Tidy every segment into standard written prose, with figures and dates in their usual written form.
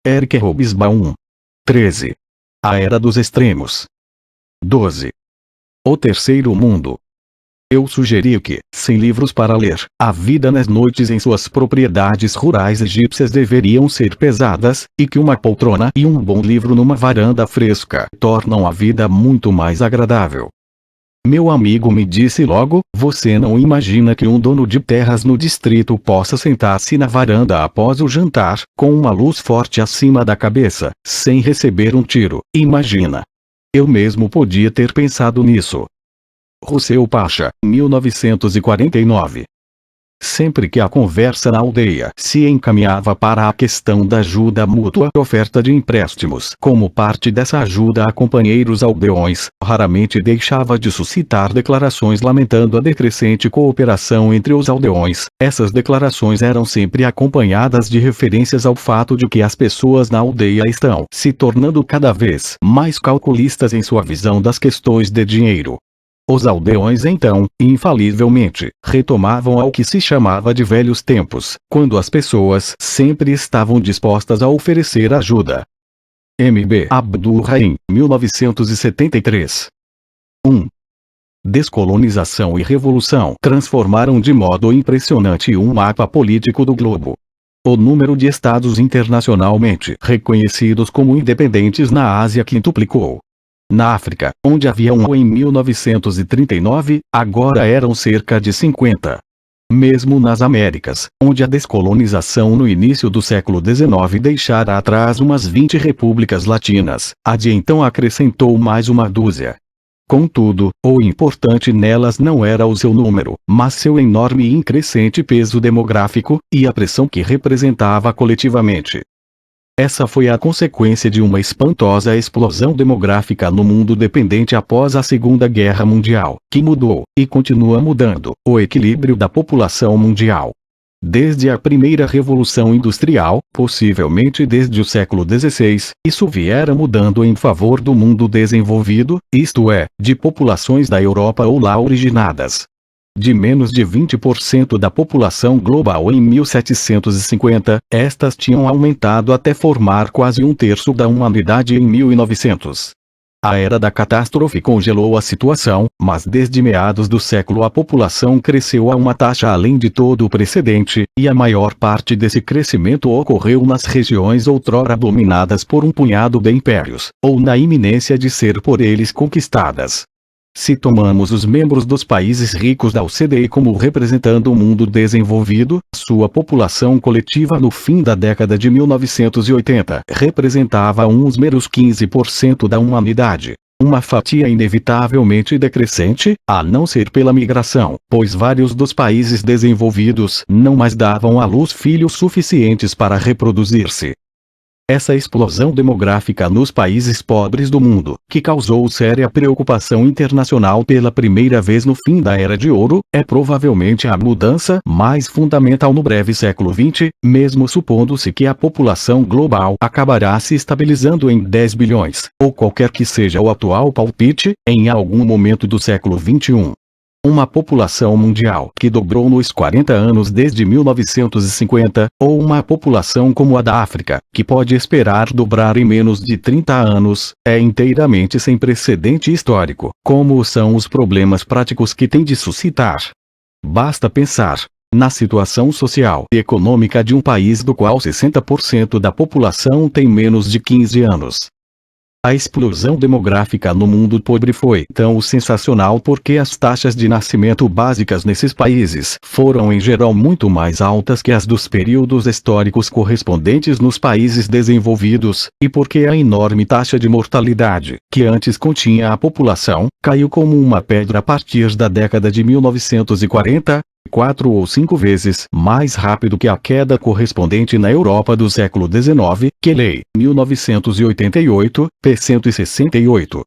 Eric Hobsbawm. 13. A Era dos Extremos. 12. O Terceiro Mundo. Eu sugeri que, sem livros para ler, a vida nas noites em suas propriedades rurais egípcias deveriam ser pesadas, e que uma poltrona e um bom livro numa varanda fresca tornam a vida muito mais agradável. Meu amigo me disse logo: você não imagina que um dono de terras no distrito possa sentar-se na varanda após o jantar, com uma luz forte acima da cabeça, sem receber um tiro. Imagina! Eu mesmo podia ter pensado nisso. Rousseau Pacha, 1949. Sempre que a conversa na aldeia se encaminhava para a questão da ajuda mútua e oferta de empréstimos como parte dessa ajuda a companheiros aldeões, raramente deixava de suscitar declarações lamentando a decrescente cooperação entre os aldeões. Essas declarações eram sempre acompanhadas de referências ao fato de que as pessoas na aldeia estão se tornando cada vez mais calculistas em sua visão das questões de dinheiro. Os aldeões então, infalivelmente, retomavam ao que se chamava de velhos tempos, quando as pessoas sempre estavam dispostas a oferecer ajuda. M.B. Abdul-Rahim, 1973. 1. Descolonização e revolução transformaram de modo impressionante um mapa político do globo. O número de estados internacionalmente reconhecidos como independentes na Ásia quintuplicou. Na África, onde havia um em 1939, agora eram cerca de 50. Mesmo nas Américas, onde a descolonização no início do século XIX deixara atrás umas 20 repúblicas latinas, a de então acrescentou mais uma dúzia. Contudo, o importante nelas não era o seu número, mas seu enorme e increscente peso demográfico, e a pressão que representava coletivamente. Essa foi a consequência de uma espantosa explosão demográfica no mundo dependente após a Segunda Guerra Mundial, que mudou, e continua mudando, o equilíbrio da população mundial. Desde a primeira Revolução Industrial, possivelmente desde o século XVI, isso viera mudando em favor do mundo desenvolvido, isto é, de populações da Europa ou lá originadas. De menos de 20% da população global em 1750, estas tinham aumentado até formar quase um terço da humanidade em 1900. A era da catástrofe congelou a situação, mas desde meados do século a população cresceu a uma taxa além de todo o precedente, e a maior parte desse crescimento ocorreu nas regiões outrora dominadas por um punhado de impérios, ou na iminência de ser por eles conquistadas. Se tomamos os membros dos países ricos da OCDE como representando o mundo desenvolvido, sua população coletiva no fim da década de 1980 representava uns meros 15% da humanidade. Uma fatia inevitavelmente decrescente, a não ser pela migração, pois vários dos países desenvolvidos não mais davam à luz filhos suficientes para reproduzir-se. Essa explosão demográfica nos países pobres do mundo, que causou séria preocupação internacional pela primeira vez no fim da Era de Ouro, é provavelmente a mudança mais fundamental no breve século XX, mesmo supondo-se que a população global acabará se estabilizando em 10 bilhões, ou qualquer que seja o atual palpite, em algum momento do século XXI. Uma população mundial que dobrou nos 40 anos desde 1950, ou uma população como a da África, que pode esperar dobrar em menos de 30 anos, é inteiramente sem precedente histórico, como são os problemas práticos que tem de suscitar. Basta pensar na situação social e econômica de um país do qual 60% da população tem menos de 15 anos. A explosão demográfica no mundo pobre foi tão sensacional porque as taxas de nascimento básicas nesses países foram em geral muito mais altas que as dos períodos históricos correspondentes nos países desenvolvidos, e porque a enorme taxa de mortalidade, que antes continha a população, caiu como uma pedra a partir da década de 1940, 4 ou 5 vezes mais rápido que a queda correspondente na Europa do século XIX, que Lei 1988, p. 168.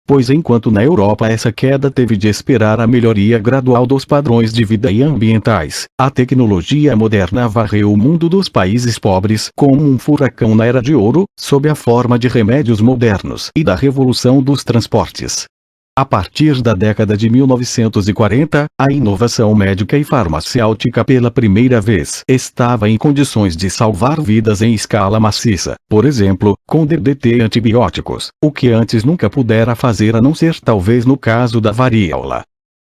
Pois enquanto na Europa essa queda teve de esperar a melhoria gradual dos padrões de vida e ambientais, a tecnologia moderna varreu o mundo dos países pobres como um furacão na Era de Ouro, sob a forma de remédios modernos e da revolução dos transportes. A partir da década de 1940, a inovação médica e farmacêutica pela primeira vez estava em condições de salvar vidas em escala maciça, por exemplo, com DDT antibióticos, o que antes nunca pudera fazer a não ser talvez no caso da varíola.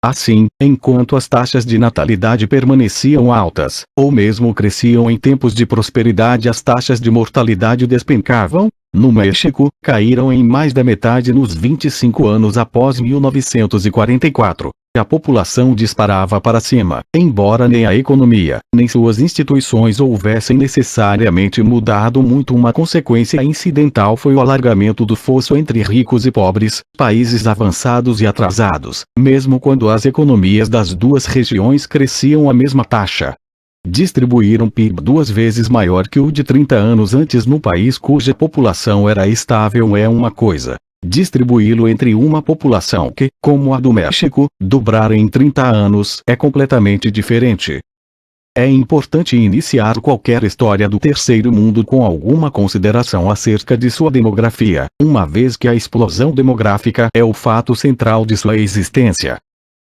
Assim, enquanto as taxas de natalidade permaneciam altas, ou mesmo cresciam em tempos de prosperidade, as taxas de mortalidade despencavam. No México, caíram em mais da metade nos 25 anos após 1944. A população disparava para cima, embora nem a economia, nem suas instituições houvessem necessariamente mudado muito. Uma consequência incidental foi o alargamento do fosso entre ricos e pobres, países avançados e atrasados, mesmo quando as economias das duas regiões cresciam à mesma taxa. Distribuir um PIB 2 vezes maior que o de 30 anos antes no país cuja população era estável é uma coisa. Distribuí-lo entre uma população que, como a do México, dobrara em 30 anos é completamente diferente. É importante iniciar qualquer história do terceiro mundo com alguma consideração acerca de sua demografia, uma vez que a explosão demográfica é o fato central de sua existência.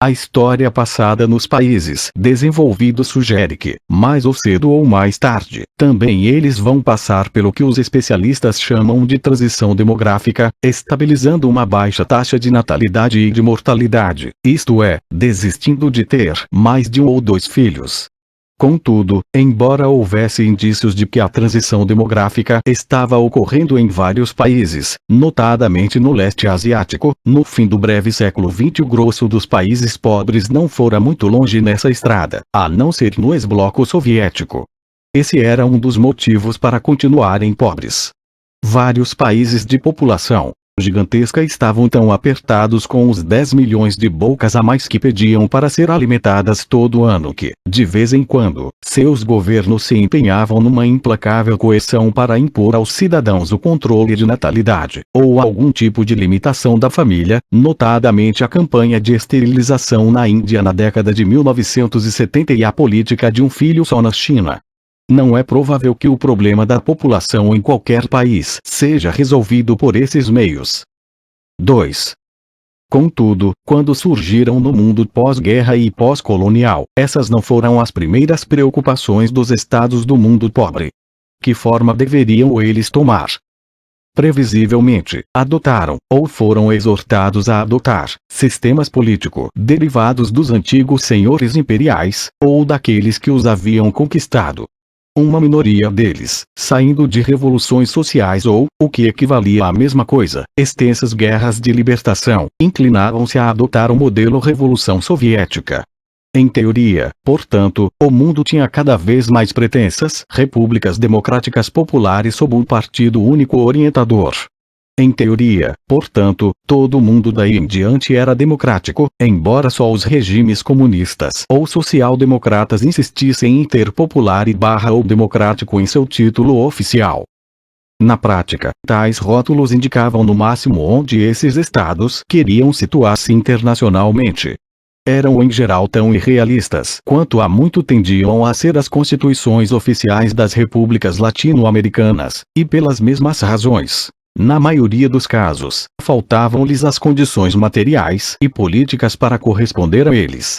A história passada nos países desenvolvidos sugere que, mais ou cedo ou mais tarde, também eles vão passar pelo que os especialistas chamam de transição demográfica, estabilizando uma baixa taxa de natalidade e de mortalidade, isto é, desistindo de ter mais de um ou dois filhos. Contudo, embora houvesse indícios de que a transição demográfica estava ocorrendo em vários países, notadamente no leste asiático, no fim do breve século XX o grosso dos países pobres não fora muito longe nessa estrada, a não ser no ex-bloco soviético. Esse era um dos motivos para continuarem pobres. Vários países de população gigantesca estavam tão apertados com os 10 milhões de bocas a mais que pediam para ser alimentadas todo ano que, de vez em quando, seus governos se empenhavam numa implacável coerção para impor aos cidadãos o controle de natalidade, ou algum tipo de limitação da família, notadamente a campanha de esterilização na Índia na década de 1970 e a política de um filho só na China. Não é provável que o problema da população em qualquer país seja resolvido por esses meios. 2. Contudo, quando surgiram no mundo pós-guerra e pós-colonial, essas não foram as primeiras preocupações dos estados do mundo pobre. Que forma deveriam eles tomar? Previsivelmente, adotaram, ou foram exortados a adotar, sistemas políticos derivados dos antigos senhores imperiais, ou daqueles que os haviam conquistado. Uma minoria deles, saindo de revoluções sociais ou, o que equivalia à mesma coisa, extensas guerras de libertação, inclinavam-se a adotar o modelo Revolução Soviética. Em teoria, portanto, o mundo tinha cada vez mais pretensas repúblicas democráticas populares sob um partido único orientador. Em teoria, portanto, todo o mundo daí em diante era democrático, embora só os regimes comunistas ou social-democratas insistissem em ter popular e ou democrático em seu título oficial. Na prática, tais rótulos indicavam no máximo onde esses estados queriam situar-se internacionalmente. Eram em geral tão irrealistas quanto há muito tendiam a ser as constituições oficiais das repúblicas latino-americanas, e pelas mesmas razões. Na maioria dos casos, faltavam-lhes as condições materiais e políticas para corresponder a eles.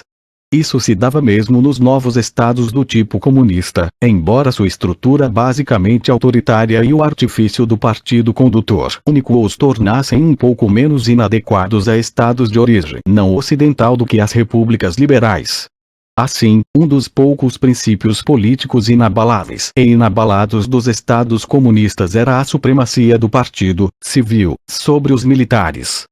Isso se dava mesmo nos novos estados do tipo comunista, embora sua estrutura basicamente autoritária e o artifício do partido condutor único os tornassem um pouco menos inadequados a estados de origem não ocidental do que as repúblicas liberais. Assim, um dos poucos princípios políticos inabaláveis e inabalados dos estados comunistas era a supremacia do partido civil sobre os militares.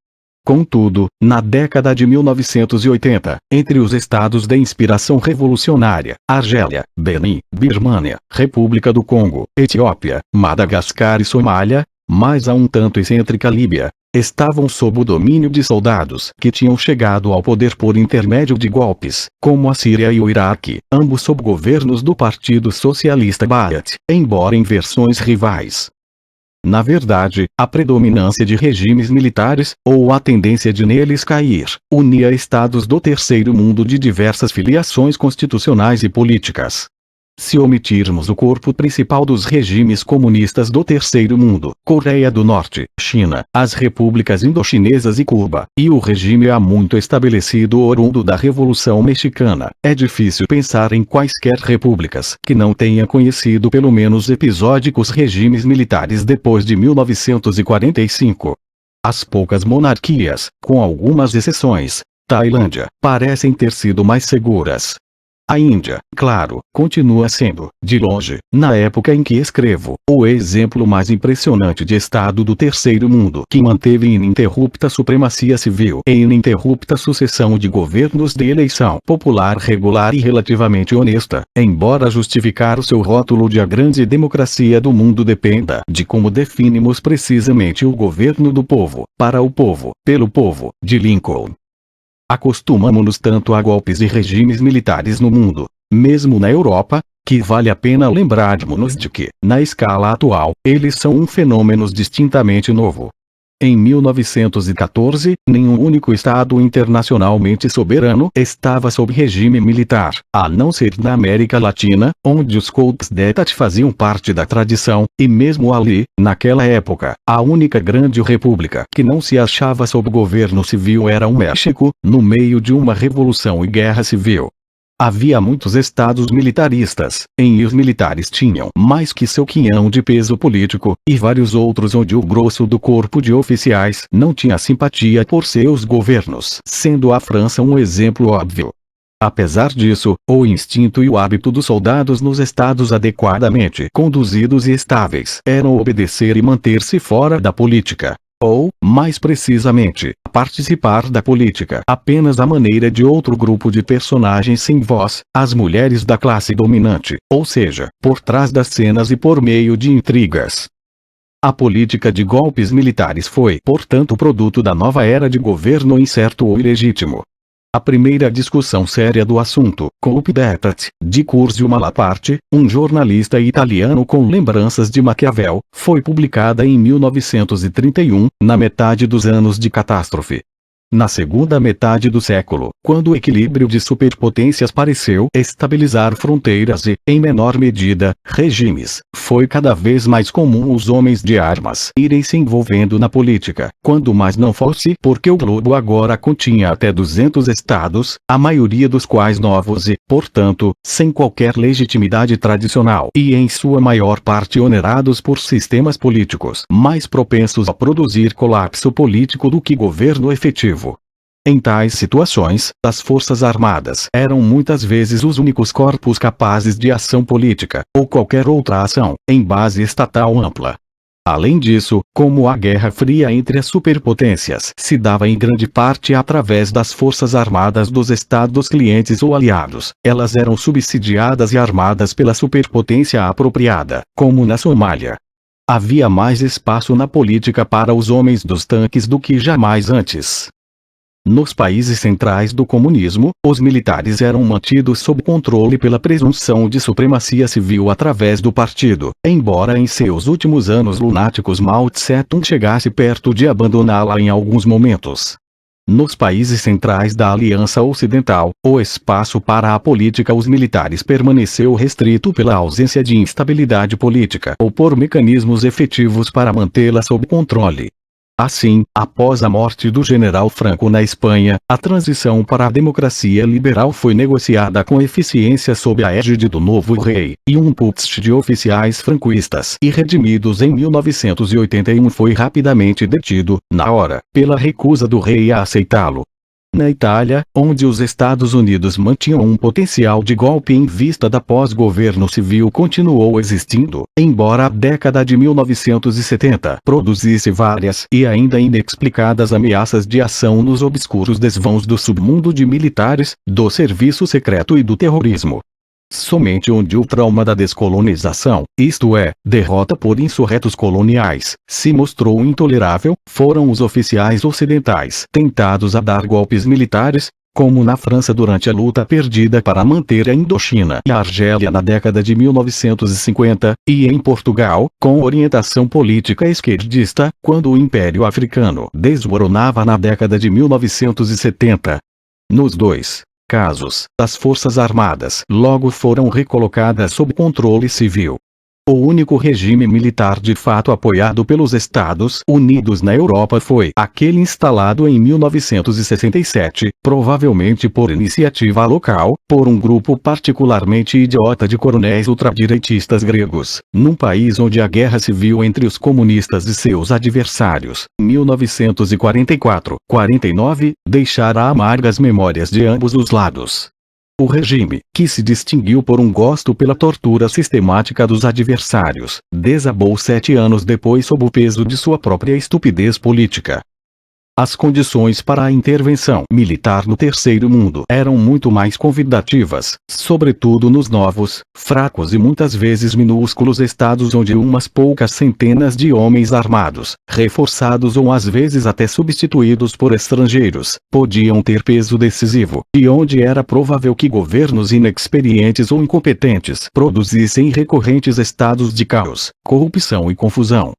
Contudo, na década de 1980, entre os estados de inspiração revolucionária, Argélia, Benin, Birmânia, República do Congo, Etiópia, Madagascar e Somália, mais a um tanto excêntrica Líbia, estavam sob o domínio de soldados que tinham chegado ao poder por intermédio de golpes, como a Síria e o Iraque, ambos sob governos do Partido Socialista Baath, embora em versões rivais. Na verdade, a predominância de regimes militares, ou a tendência de neles cair, unia estados do terceiro mundo de diversas filiações constitucionais e políticas. Se omitirmos o corpo principal dos regimes comunistas do Terceiro Mundo, Coreia do Norte, China, as repúblicas indochinesas e Cuba, e o regime há muito estabelecido oriundo da Revolução Mexicana, é difícil pensar em quaisquer repúblicas que não tenham conhecido pelo menos episódicos regimes militares depois de 1945. As poucas monarquias, com algumas exceções, Tailândia, parecem ter sido mais seguras. A Índia, claro, continua sendo, de longe, na época em que escrevo, o exemplo mais impressionante de Estado do Terceiro Mundo que manteve ininterrupta supremacia civil e ininterrupta sucessão de governos de eleição popular regular e relativamente honesta, embora justificar o seu rótulo de a grande democracia do mundo dependa de como definimos precisamente o governo do povo, para o povo, pelo povo, de Lincoln. Acostumamo-nos tanto a golpes e regimes militares no mundo, mesmo na Europa, que vale a pena lembrarmos-nos de que, na escala atual, eles são um fenômeno distintamente novo. Em 1914, nenhum único Estado internacionalmente soberano estava sob regime militar, a não ser na América Latina, onde os coups d'État faziam parte da tradição, e mesmo ali, naquela época, a única grande república que não se achava sob governo civil era o México, no meio de uma revolução e guerra civil. Havia muitos estados militaristas, em que os militares tinham mais que seu quinhão de peso político, e vários outros onde o grosso do corpo de oficiais não tinha simpatia por seus governos, sendo a França um exemplo óbvio. Apesar disso, o instinto e o hábito dos soldados nos estados adequadamente conduzidos e estáveis eram obedecer e manter-se fora da política. Ou, mais precisamente, participar da política apenas à maneira de outro grupo de personagens sem voz, as mulheres da classe dominante, ou seja, por trás das cenas e por meio de intrigas. A política de golpes militares foi, portanto, produto da nova era de governo incerto ou ilegítimo. A primeira discussão séria do assunto, Coup d'État, de Curzio Malaparte, um jornalista italiano com lembranças de Maquiavel, foi publicada em 1931, na metade dos anos de catástrofe. Na segunda metade do século, quando o equilíbrio de superpotências pareceu estabilizar fronteiras e, em menor medida, regimes, foi cada vez mais comum os homens de armas irem se envolvendo na política, quando mais não fosse porque o globo agora continha até 200 estados, a maioria dos quais novos e, portanto, sem qualquer legitimidade tradicional e em sua maior parte onerados por sistemas políticos mais propensos a produzir colapso político do que governo efetivo. Em tais situações, as Forças Armadas eram muitas vezes os únicos corpos capazes de ação política, ou qualquer outra ação, em base estatal ampla. Além disso, como a Guerra Fria entre as superpotências se dava em grande parte através das Forças Armadas dos Estados clientes ou aliados, elas eram subsidiadas e armadas pela superpotência apropriada, como na Somália. Havia mais espaço na política para os homens dos tanques do que jamais antes. Nos países centrais do comunismo, os militares eram mantidos sob controle pela presunção de supremacia civil através do partido, embora em seus últimos anos lunáticos Mao Tse-tung chegasse perto de abandoná-la em alguns momentos. Nos países centrais da Aliança Ocidental, o espaço para a política os militares permaneceu restrito pela ausência de instabilidade política ou por mecanismos efetivos para mantê-la sob controle. Assim, após a morte do general Franco na Espanha, a transição para a democracia liberal foi negociada com eficiência sob a égide do novo rei, e um putsch de oficiais franquistas e redimidos em 1981 foi rapidamente detido, na hora, pela recusa do rei a aceitá-lo. Na Itália, onde os Estados Unidos mantinham um potencial de golpe em vista da pós-governo civil continuou existindo, embora a década de 1970 produzisse várias e ainda inexplicadas ameaças de ação nos obscuros desvãos do submundo de militares, do serviço secreto e do terrorismo. Somente onde o trauma da descolonização, isto é, derrota por insurretos coloniais, se mostrou intolerável, foram os oficiais ocidentais tentados a dar golpes militares, como na França durante a luta perdida para manter a Indochina e a Argélia na década de 1950, e em Portugal, com orientação política esquerdista, quando o Império Africano desmoronava na década de 1970. Nos dois casos, as forças armadas logo foram recolocadas sob controle civil. O único regime militar de fato apoiado pelos Estados Unidos na Europa foi aquele instalado em 1967, provavelmente por iniciativa local, por um grupo particularmente idiota de coronéis ultradireitistas gregos, num país onde a guerra civil entre os comunistas e seus adversários, 1944-49, deixara amargas memórias de ambos os lados. O regime, que se distinguiu por um gosto pela tortura sistemática dos adversários, desabou 7 anos depois sob o peso de sua própria estupidez política. As condições para a intervenção militar no Terceiro Mundo eram muito mais convidativas, sobretudo nos novos, fracos e muitas vezes minúsculos estados onde umas poucas centenas de homens armados, reforçados ou às vezes até substituídos por estrangeiros, podiam ter peso decisivo, e onde era provável que governos inexperientes ou incompetentes produzissem recorrentes estados de caos, corrupção e confusão.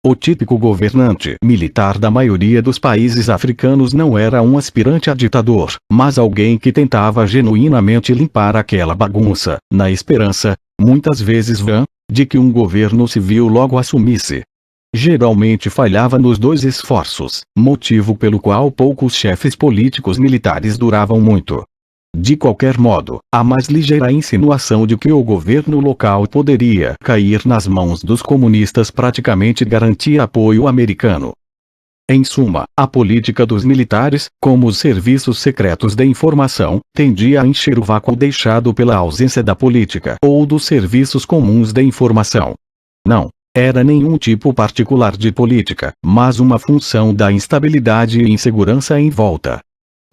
O típico governante militar da maioria dos países africanos não era um aspirante a ditador, mas alguém que tentava genuinamente limpar aquela bagunça, na esperança, muitas vezes vã, de que um governo civil logo assumisse. Geralmente falhava nos dois esforços, motivo pelo qual poucos chefes políticos militares duravam muito. De qualquer modo, a mais ligeira insinuação de que o governo local poderia cair nas mãos dos comunistas praticamente garantia apoio americano. Em suma, a política dos militares, como os serviços secretos de informação, tendia a encher o vácuo deixado pela ausência da política ou dos serviços comuns de informação. Não era nenhum tipo particular de política, mas uma função da instabilidade e insegurança em volta.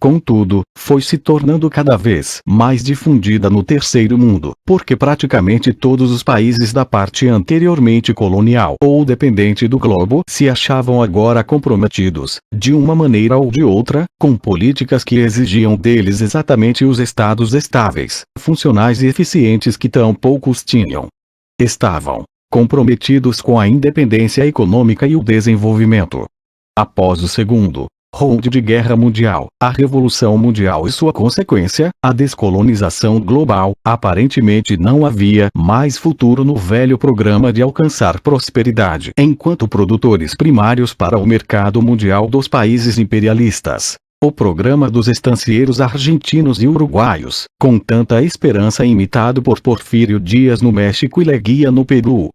Contudo, foi se tornando cada vez mais difundida no Terceiro Mundo, porque praticamente todos os países da parte anteriormente colonial ou dependente do globo se achavam agora comprometidos, de uma maneira ou de outra, com políticas que exigiam deles exatamente os estados estáveis, funcionais e eficientes que tão poucos tinham. Estavam comprometidos com a independência econômica e o desenvolvimento. Após o segundo round de guerra mundial, a Revolução Mundial e sua consequência, a descolonização global, aparentemente não havia mais futuro no velho programa de alcançar prosperidade enquanto produtores primários para o mercado mundial dos países imperialistas. O programa dos estancieiros argentinos e uruguaios, com tanta esperança imitado por Porfírio Dias no México e Leguía no Peru.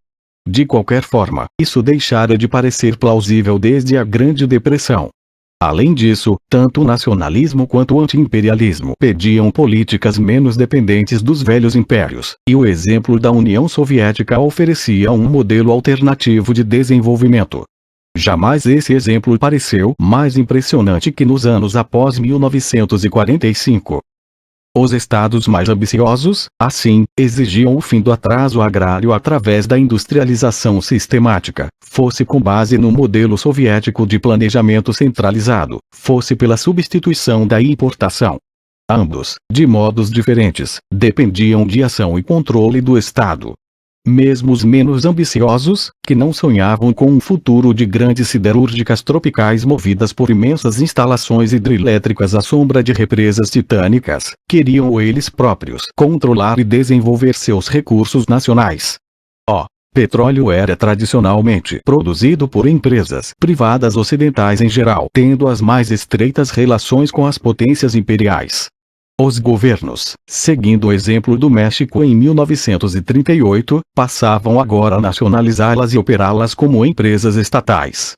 De qualquer forma, isso deixara de parecer plausível desde a Grande Depressão. Além disso, tanto o nacionalismo quanto o anti-imperialismo pediam políticas menos dependentes dos velhos impérios, e o exemplo da União Soviética oferecia um modelo alternativo de desenvolvimento. Jamais esse exemplo pareceu mais impressionante que nos anos após 1945. Os estados mais ambiciosos, assim, exigiam o fim do atraso agrário através da industrialização sistemática, fosse com base no modelo soviético de planejamento centralizado, fosse pela substituição da importação. Ambos, de modos diferentes, dependiam de ação e controle do Estado. Mesmo os menos ambiciosos, que não sonhavam com um futuro de grandes siderúrgicas tropicais movidas por imensas instalações hidrelétricas à sombra de represas titânicas, queriam eles próprios controlar e desenvolver seus recursos nacionais. O petróleo era tradicionalmente produzido por empresas privadas ocidentais em geral, tendo as mais estreitas relações com as potências imperiais. Os governos, seguindo o exemplo do México em 1938, passavam agora a nacionalizá-las e operá-las como empresas estatais.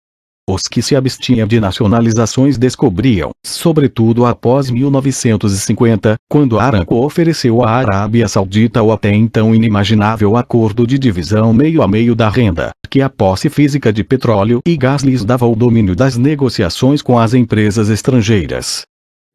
Os que se abstinham de nacionalizações descobriam, sobretudo após 1950, quando Aramco ofereceu à Arábia Saudita o até então inimaginável acordo de divisão meio a meio da renda, que a posse física de petróleo e gás lhes dava o domínio das negociações com as empresas estrangeiras.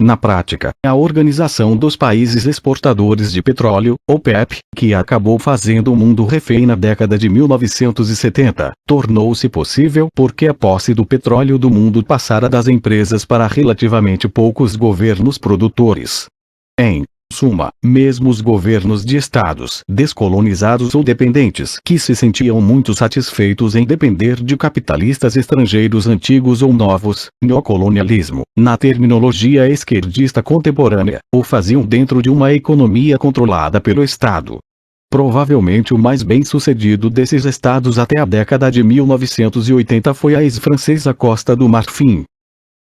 Na prática, a Organização dos Países Exportadores de Petróleo, OPEP, que acabou fazendo o mundo refém na década de 1970, tornou-se possível porque a posse do petróleo do mundo passara das empresas para relativamente poucos governos produtores. Em Suma, mesmo os governos de estados descolonizados ou dependentes que se sentiam muito satisfeitos em depender de capitalistas estrangeiros antigos ou novos, neocolonialismo, na terminologia esquerdista contemporânea, o faziam dentro de uma economia controlada pelo Estado. Provavelmente o mais bem-sucedido desses estados até a década de 1980 foi a ex-francesa Costa do Marfim.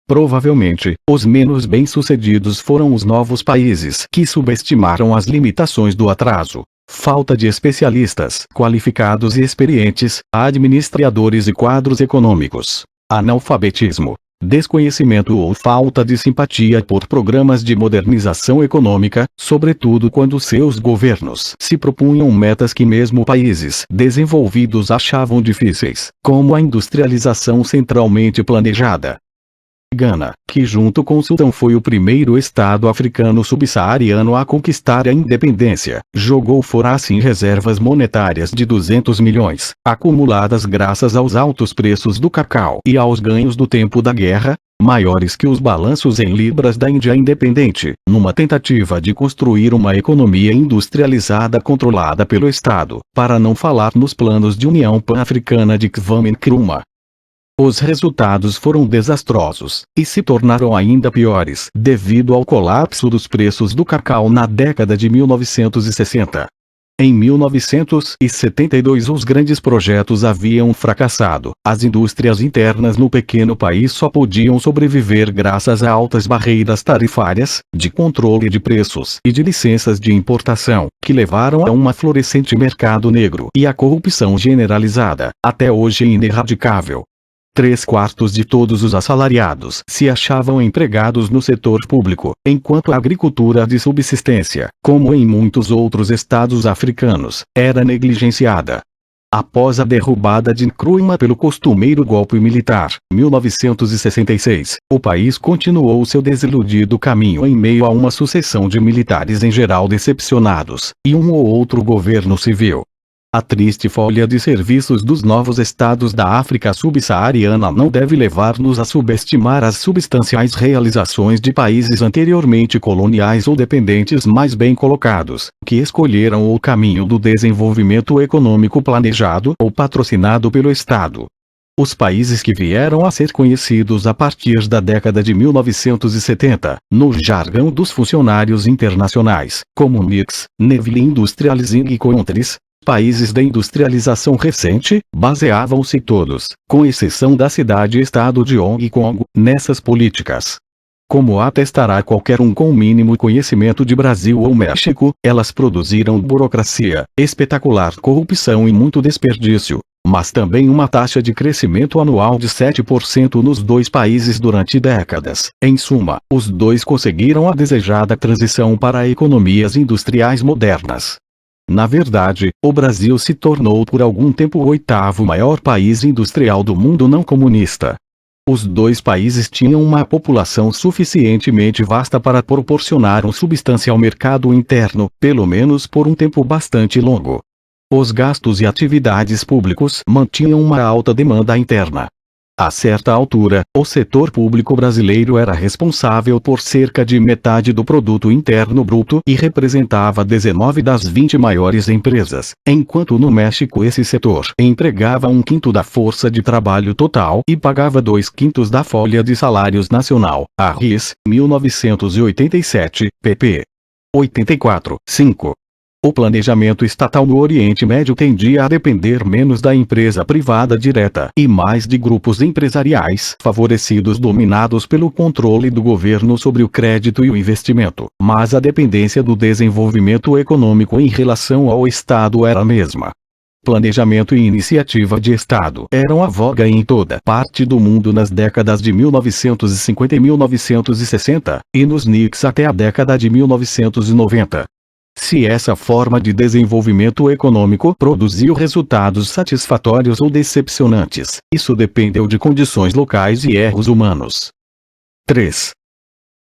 Provavelmente, os menos bem-sucedidos foram os novos países que subestimaram as limitações do atraso, falta de especialistas qualificados e experientes, administradores e quadros econômicos, analfabetismo, desconhecimento ou falta de simpatia por programas de modernização econômica, sobretudo quando seus governos se propunham metas que mesmo países desenvolvidos achavam difíceis, como a industrialização centralmente planejada. Gana, que junto com Sudão foi o primeiro estado africano subsaariano a conquistar a independência, jogou fora assim reservas monetárias de 200 milhões, acumuladas graças aos altos preços do cacau e aos ganhos do tempo da guerra, maiores que os balanços em libras da Índia independente, numa tentativa de construir uma economia industrializada controlada pelo Estado, para não falar nos planos de União Pan-Africana de Kwame Nkrumah. Os resultados foram desastrosos, e se tornaram ainda piores devido ao colapso dos preços do cacau na década de 1960. Em 1972 os grandes projetos haviam fracassado, as indústrias internas no pequeno país só podiam sobreviver graças a altas barreiras tarifárias, de controle de preços e de licenças de importação, que levaram a um florescente mercado negro e a corrupção generalizada, até hoje ineradicável. 3/4 de todos os assalariados se achavam empregados no setor público, enquanto a agricultura de subsistência, como em muitos outros estados africanos, era negligenciada. Após a derrubada de Nkrumah pelo costumeiro golpe militar, 1966, o país continuou seu desiludido caminho em meio a uma sucessão de militares em geral decepcionados, e um ou outro governo civil. A triste folha de serviços dos novos estados da África subsaariana não deve levar-nos a subestimar as substanciais realizações de países anteriormente coloniais ou dependentes mais bem colocados, que escolheram o caminho do desenvolvimento econômico planejado ou patrocinado pelo Estado. Os países que vieram a ser conhecidos a partir da década de 1970, no jargão dos funcionários internacionais, como NICS, Neville Industrializing Countries, países da industrialização recente, baseavam-se todos, com exceção da cidade-estado de Hong Kong, nessas políticas. Como atestará qualquer um com o mínimo conhecimento de Brasil ou México, elas produziram burocracia, espetacular corrupção e muito desperdício, mas também uma taxa de crescimento anual de 7% nos dois países durante décadas. Em suma, os dois conseguiram a desejada transição para economias industriais modernas. Na verdade, o Brasil se tornou por algum tempo o 8º maior país industrial do mundo não comunista. Os dois países tinham uma população suficientemente vasta para proporcionar um substancial mercado interno, pelo menos por um tempo bastante longo. Os gastos e atividades públicos mantinham uma alta demanda interna. A certa altura, o setor público brasileiro era responsável por cerca de metade do produto interno bruto e representava 19 das 20 maiores empresas, enquanto no México esse setor empregava 1/5 da força de trabalho total e pagava 2/5 da folha de salários nacional, a RIS, 1987, pp. 84, 5. O planejamento estatal no Oriente Médio tendia a depender menos da empresa privada direta e mais de grupos empresariais favorecidos dominados pelo controle do governo sobre o crédito e o investimento, mas a dependência do desenvolvimento econômico em relação ao Estado era a mesma. Planejamento e iniciativa de Estado eram a voga em toda parte do mundo nas décadas de 1950 e 1960, e nos NICS até a década de 1990. Se essa forma de desenvolvimento econômico produziu resultados satisfatórios ou decepcionantes, isso dependeu de condições locais e erros humanos. 3.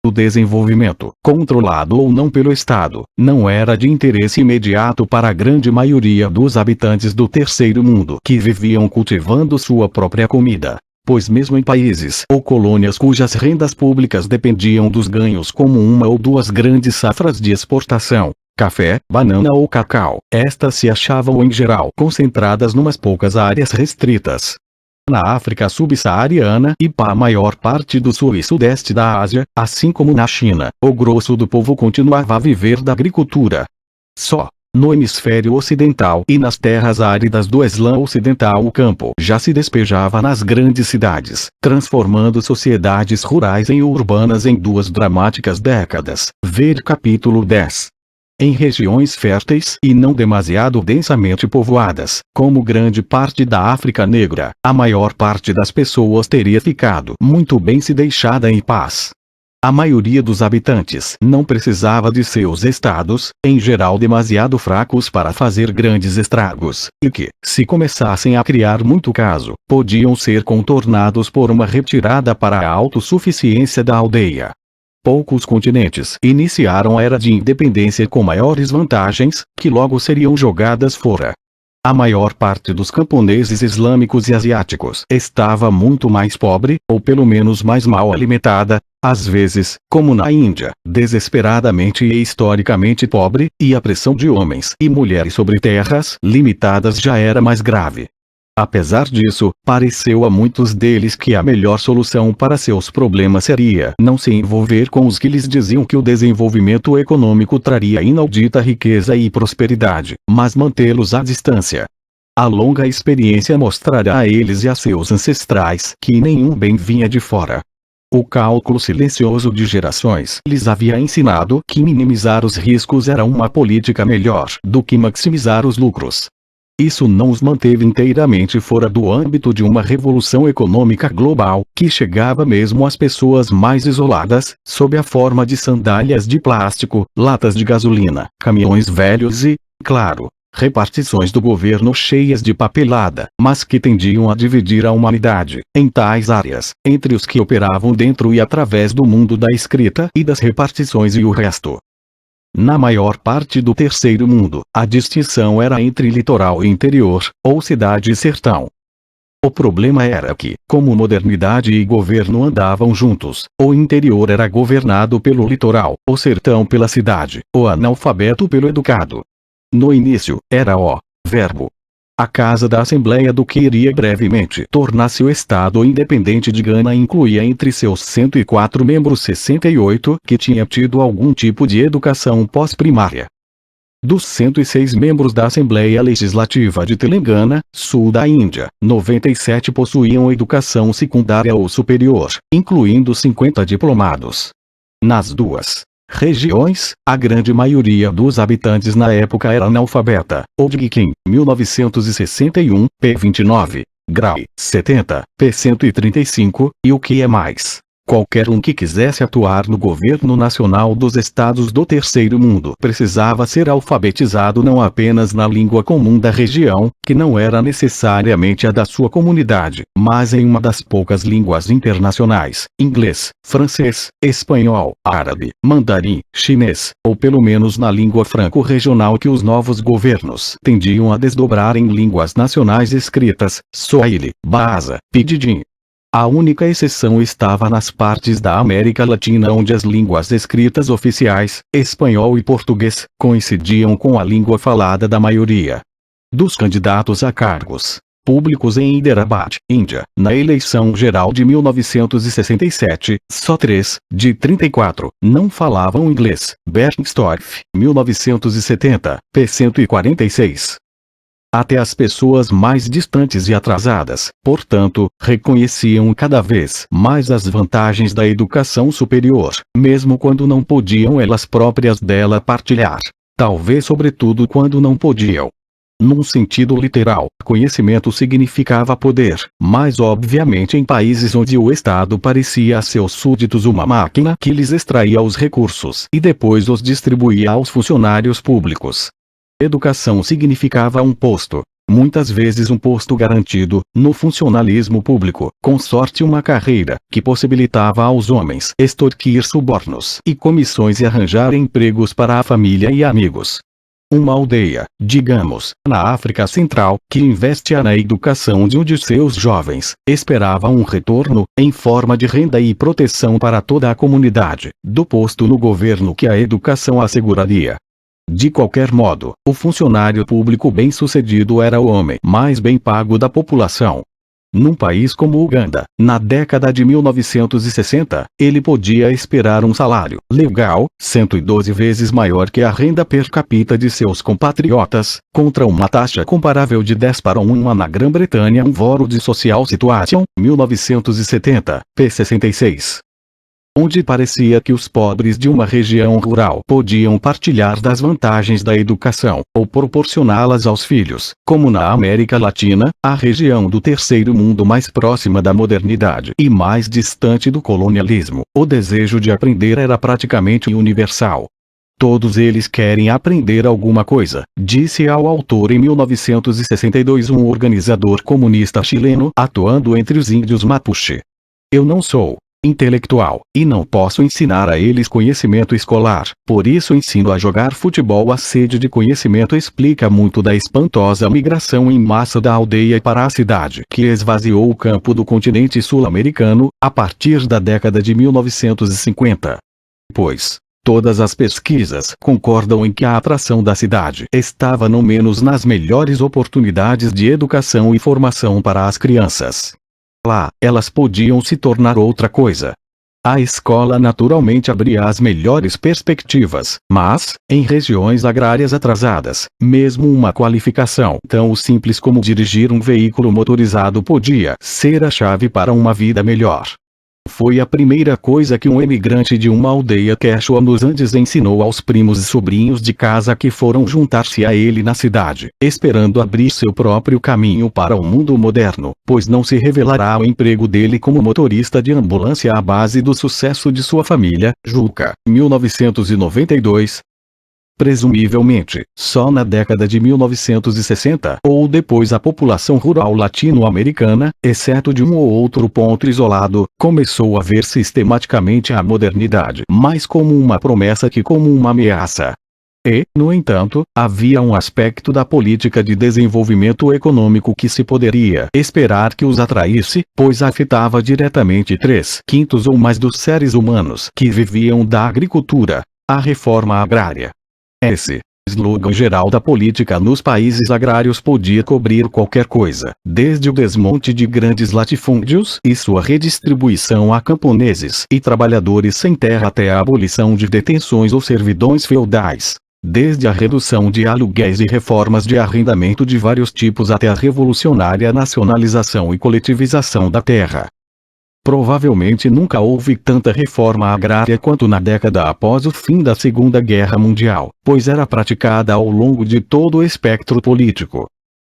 O desenvolvimento, controlado ou não pelo Estado, não era de interesse imediato para a grande maioria dos habitantes do terceiro mundo que viviam cultivando sua própria comida. pois mesmo em países ou colônias cujas rendas públicas dependiam dos ganhos como uma ou duas grandes safras de exportação, café, banana ou cacau, estas se achavam em geral concentradas numas poucas áreas restritas. Na África subsaariana e para a maior parte do sul e sudeste da Ásia, assim como na China, o grosso do povo continuava a viver da agricultura. Só no hemisfério ocidental e nas terras áridas do Islã ocidental o campo já se despejava nas grandes cidades, transformando sociedades rurais em urbanas em 2 dramáticas décadas. Ver capítulo 10. Em regiões férteis e não demasiado densamente povoadas, como grande parte da África Negra, a maior parte das pessoas teria ficado muito bem se deixada em paz. A maioria dos habitantes não precisava de seus estados, em geral demasiado fracos para fazer grandes estragos, e que, se começassem a criar muito caso, podiam ser contornados por uma retirada para a autossuficiência da aldeia. Poucos continentes iniciaram a era de independência com maiores vantagens, que logo seriam jogadas fora. A maior parte dos camponeses islâmicos e asiáticos estava muito mais pobre, ou pelo menos mais mal alimentada, às vezes, como na Índia, desesperadamente e historicamente pobre, e a pressão de homens e mulheres sobre terras limitadas já era mais grave. Apesar disso, pareceu a muitos deles que a melhor solução para seus problemas seria não se envolver com os que lhes diziam que o desenvolvimento econômico traria inaudita riqueza e prosperidade, mas mantê-los à distância. A longa experiência mostrará a eles e a seus ancestrais que nenhum bem vinha de fora. O cálculo silencioso de gerações lhes havia ensinado que minimizar os riscos era uma política melhor do que maximizar os lucros. Isso não os manteve inteiramente fora do âmbito de uma revolução econômica global, que chegava mesmo às pessoas mais isoladas, sob a forma de sandálias de plástico, latas de gasolina, caminhões velhos e, claro, repartições do governo cheias de papelada, mas que tendiam a dividir a humanidade, em tais áreas, entre os que operavam dentro e através do mundo da escrita e das repartições e o resto. Na maior parte do terceiro mundo, a distinção era entre litoral e interior, ou cidade e sertão. O problema era que, como modernidade e governo andavam juntos, o interior era governado pelo litoral, o sertão pela cidade, o analfabeto pelo educado. No início, era o verbo. A Casa da Assembleia do que iria brevemente tornar-se o Estado Independente de Gana incluía entre seus 104 membros 68 que tinha tido algum tipo de educação pós-primária. Dos 106 membros da Assembleia Legislativa de Telangana, sul da Índia, 97 possuíam educação secundária ou superior, incluindo 50 diplomados. Nas duas regiões, a grande maioria dos habitantes na época era analfabeta. Odgkin, 1961, p. 29, Gray, 70, p. 135, e o que é mais. Qualquer um que quisesse atuar no governo nacional dos estados do terceiro mundo precisava ser alfabetizado não apenas na língua comum da região, que não era necessariamente a da sua comunidade, mas em uma das poucas línguas internacionais, inglês, francês, espanhol, árabe, mandarim, chinês, ou pelo menos na língua franco-regional que os novos governos tendiam a desdobrar em línguas nacionais escritas, Swahili, Bahasa, Pidgin. A única exceção estava nas partes da América Latina onde as línguas escritas oficiais, espanhol e português, coincidiam com a língua falada da maioria dos candidatos a cargos públicos em Hyderabad, Índia. Na eleição geral de 1967, só 3, de 34, não falavam inglês. Bernstorff, 1970, p. 146. Até as pessoas mais distantes e atrasadas, portanto, reconheciam cada vez mais as vantagens da educação superior, mesmo quando não podiam elas próprias dela partilhar. Talvez sobretudo quando não podiam. Num sentido literal, conhecimento significava poder, mas obviamente em países onde o Estado parecia a seus súditos uma máquina que lhes extraía os recursos e depois os distribuía aos funcionários públicos. Educação significava um posto, muitas vezes um posto garantido, no funcionalismo público, com sorte uma carreira, que possibilitava aos homens extorquir subornos e comissões e arranjar empregos para a família e amigos. uma aldeia, digamos, na África Central, que investia na educação de um de seus jovens, esperava um retorno, em forma de renda e proteção para toda a comunidade, do posto no governo que a educação asseguraria. De qualquer modo, o funcionário público bem-sucedido era o homem mais bem pago da população. Num país como Uganda, na década de 1960, ele podia esperar um salário legal 112 vezes maior que a renda per capita de seus compatriotas, contra uma taxa comparável de 10 para 1 na Grã-Bretanha. Um World de Social Situation, 1970, p. 66. Onde parecia que os pobres de uma região rural podiam partilhar das vantagens da educação, ou proporcioná-las aos filhos, como na América Latina, a região do terceiro mundo mais próxima da modernidade e mais distante do colonialismo, o desejo de aprender era praticamente universal. Todos eles querem aprender alguma coisa, disse ao autor em 1962 um organizador comunista chileno atuando entre os índios Mapuche. Eu não sou intelectual, e não posso ensinar a eles conhecimento escolar, por isso ensino a jogar futebol. A sede de conhecimento explica muito da espantosa migração em massa da aldeia para a cidade, que esvaziou o campo do continente sul-americano, a partir da década de 1950. Pois, todas as pesquisas concordam em que a atração da cidade estava não menos nas melhores oportunidades de educação e formação para as crianças. Lá, elas podiam se tornar outra coisa. A escola naturalmente abria as melhores perspectivas, mas, em regiões agrárias atrasadas, mesmo uma qualificação tão simples como dirigir um veículo motorizado podia ser a chave para uma vida melhor. Foi a primeira coisa que um emigrante de uma aldeia quechua nos Andes ensinou aos primos e sobrinhos de casa que foram juntar-se a ele na cidade, esperando abrir seu próprio caminho para o mundo moderno, pois não se revelará o emprego dele como motorista de ambulância à base do sucesso de sua família. Juca, 1992. Presumivelmente, só na década de 1960 ou depois a população rural latino-americana, exceto de um ou outro ponto isolado, começou a ver sistematicamente a modernidade mais como uma promessa que como uma ameaça. E, no entanto, havia um aspecto da política de desenvolvimento econômico que se poderia esperar que os atraísse, pois afetava diretamente 3/5 ou mais dos seres humanos que viviam da agricultura: a reforma agrária. Esse slogan geral da política nos países agrários podia cobrir qualquer coisa, desde o desmonte de grandes latifúndios e sua redistribuição a camponeses e trabalhadores sem terra até a abolição de detenções ou servidões feudais. Desde a redução de aluguéis e reformas de arrendamento de vários tipos até a revolucionária nacionalização e coletivização da terra. Provavelmente nunca houve tanta reforma agrária quanto na década após o fim da Segunda Guerra Mundial, pois era praticada ao longo de todo o espectro político.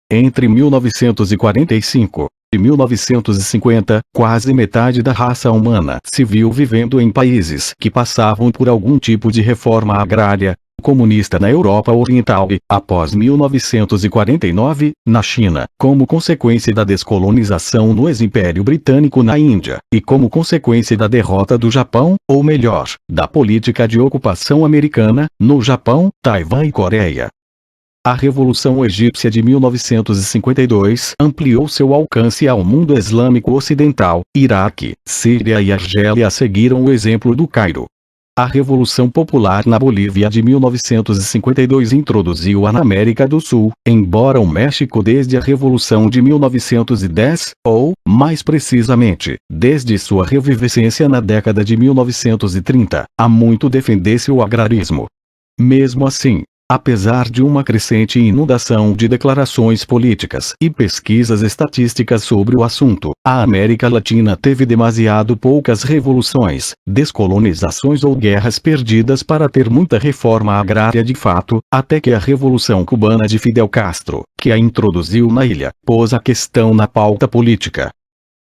Entre 1945 e 1950, quase metade da raça humana se viu vivendo em países que passavam por algum tipo de reforma agrária comunista na Europa Oriental e, após 1949, na China, como consequência da descolonização no ex-Império Britânico na Índia, e como consequência da derrota do Japão, ou melhor, da política de ocupação americana, no Japão, Taiwan e Coreia. A Revolução Egípcia de 1952 ampliou seu alcance ao mundo islâmico ocidental. Iraque, Síria e Argélia seguiram o exemplo do Cairo. A Revolução Popular na Bolívia de 1952 introduziu-a na América do Sul, embora o México desde a Revolução de 1910, ou, mais precisamente, desde sua revivescência na década de 1930, há muito defendesse o agrarismo. Mesmo assim, apesar de uma crescente inundação de declarações políticas e pesquisas estatísticas sobre o assunto, a América Latina teve demasiado poucas revoluções, descolonizações ou guerras perdidas para ter muita reforma agrária de fato, até que a Revolução Cubana de Fidel Castro, que a introduziu na ilha, pôs a questão na pauta política.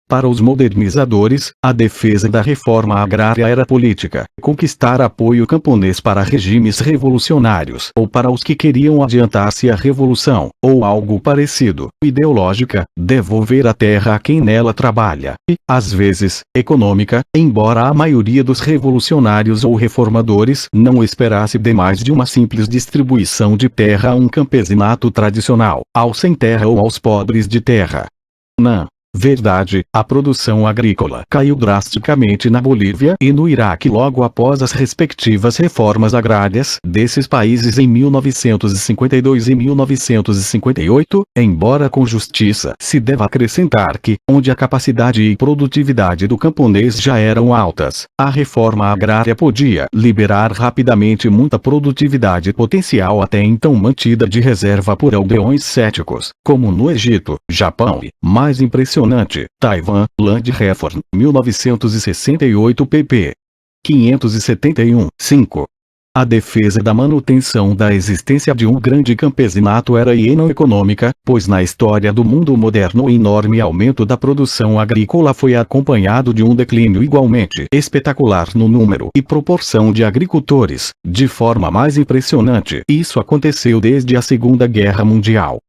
Para os modernizadores, a defesa da reforma agrária era política, conquistar apoio camponês para regimes revolucionários ou para os que queriam adiantar-se à revolução, ou algo parecido, ideológica, devolver a terra a quem nela trabalha, e, às vezes, econômica, embora a maioria dos revolucionários ou reformadores não esperasse demais de uma simples distribuição de terra a um campesinato tradicional, aos sem terra ou aos pobres de terra. Na verdade, a produção agrícola caiu drasticamente na Bolívia e no Iraque logo após as respectivas reformas agrárias desses países em 1952 e 1958, embora com justiça se deva acrescentar que, onde a capacidade e produtividade do camponês já eram altas, a reforma agrária podia liberar rapidamente muita produtividade potencial até então mantida de reserva por aldeões céticos, como no Egito, Japão e, mais impressionante, Taiwan, Land Reform, 1968 pp. 571, 5. A defesa da manutenção da existência de um grande campesinato era econômica, pois na história do mundo moderno o enorme aumento da produção agrícola foi acompanhado de um declínio igualmente espetacular no número e proporção de agricultores, de forma mais impressionante. Isso aconteceu desde a Segunda Guerra Mundial.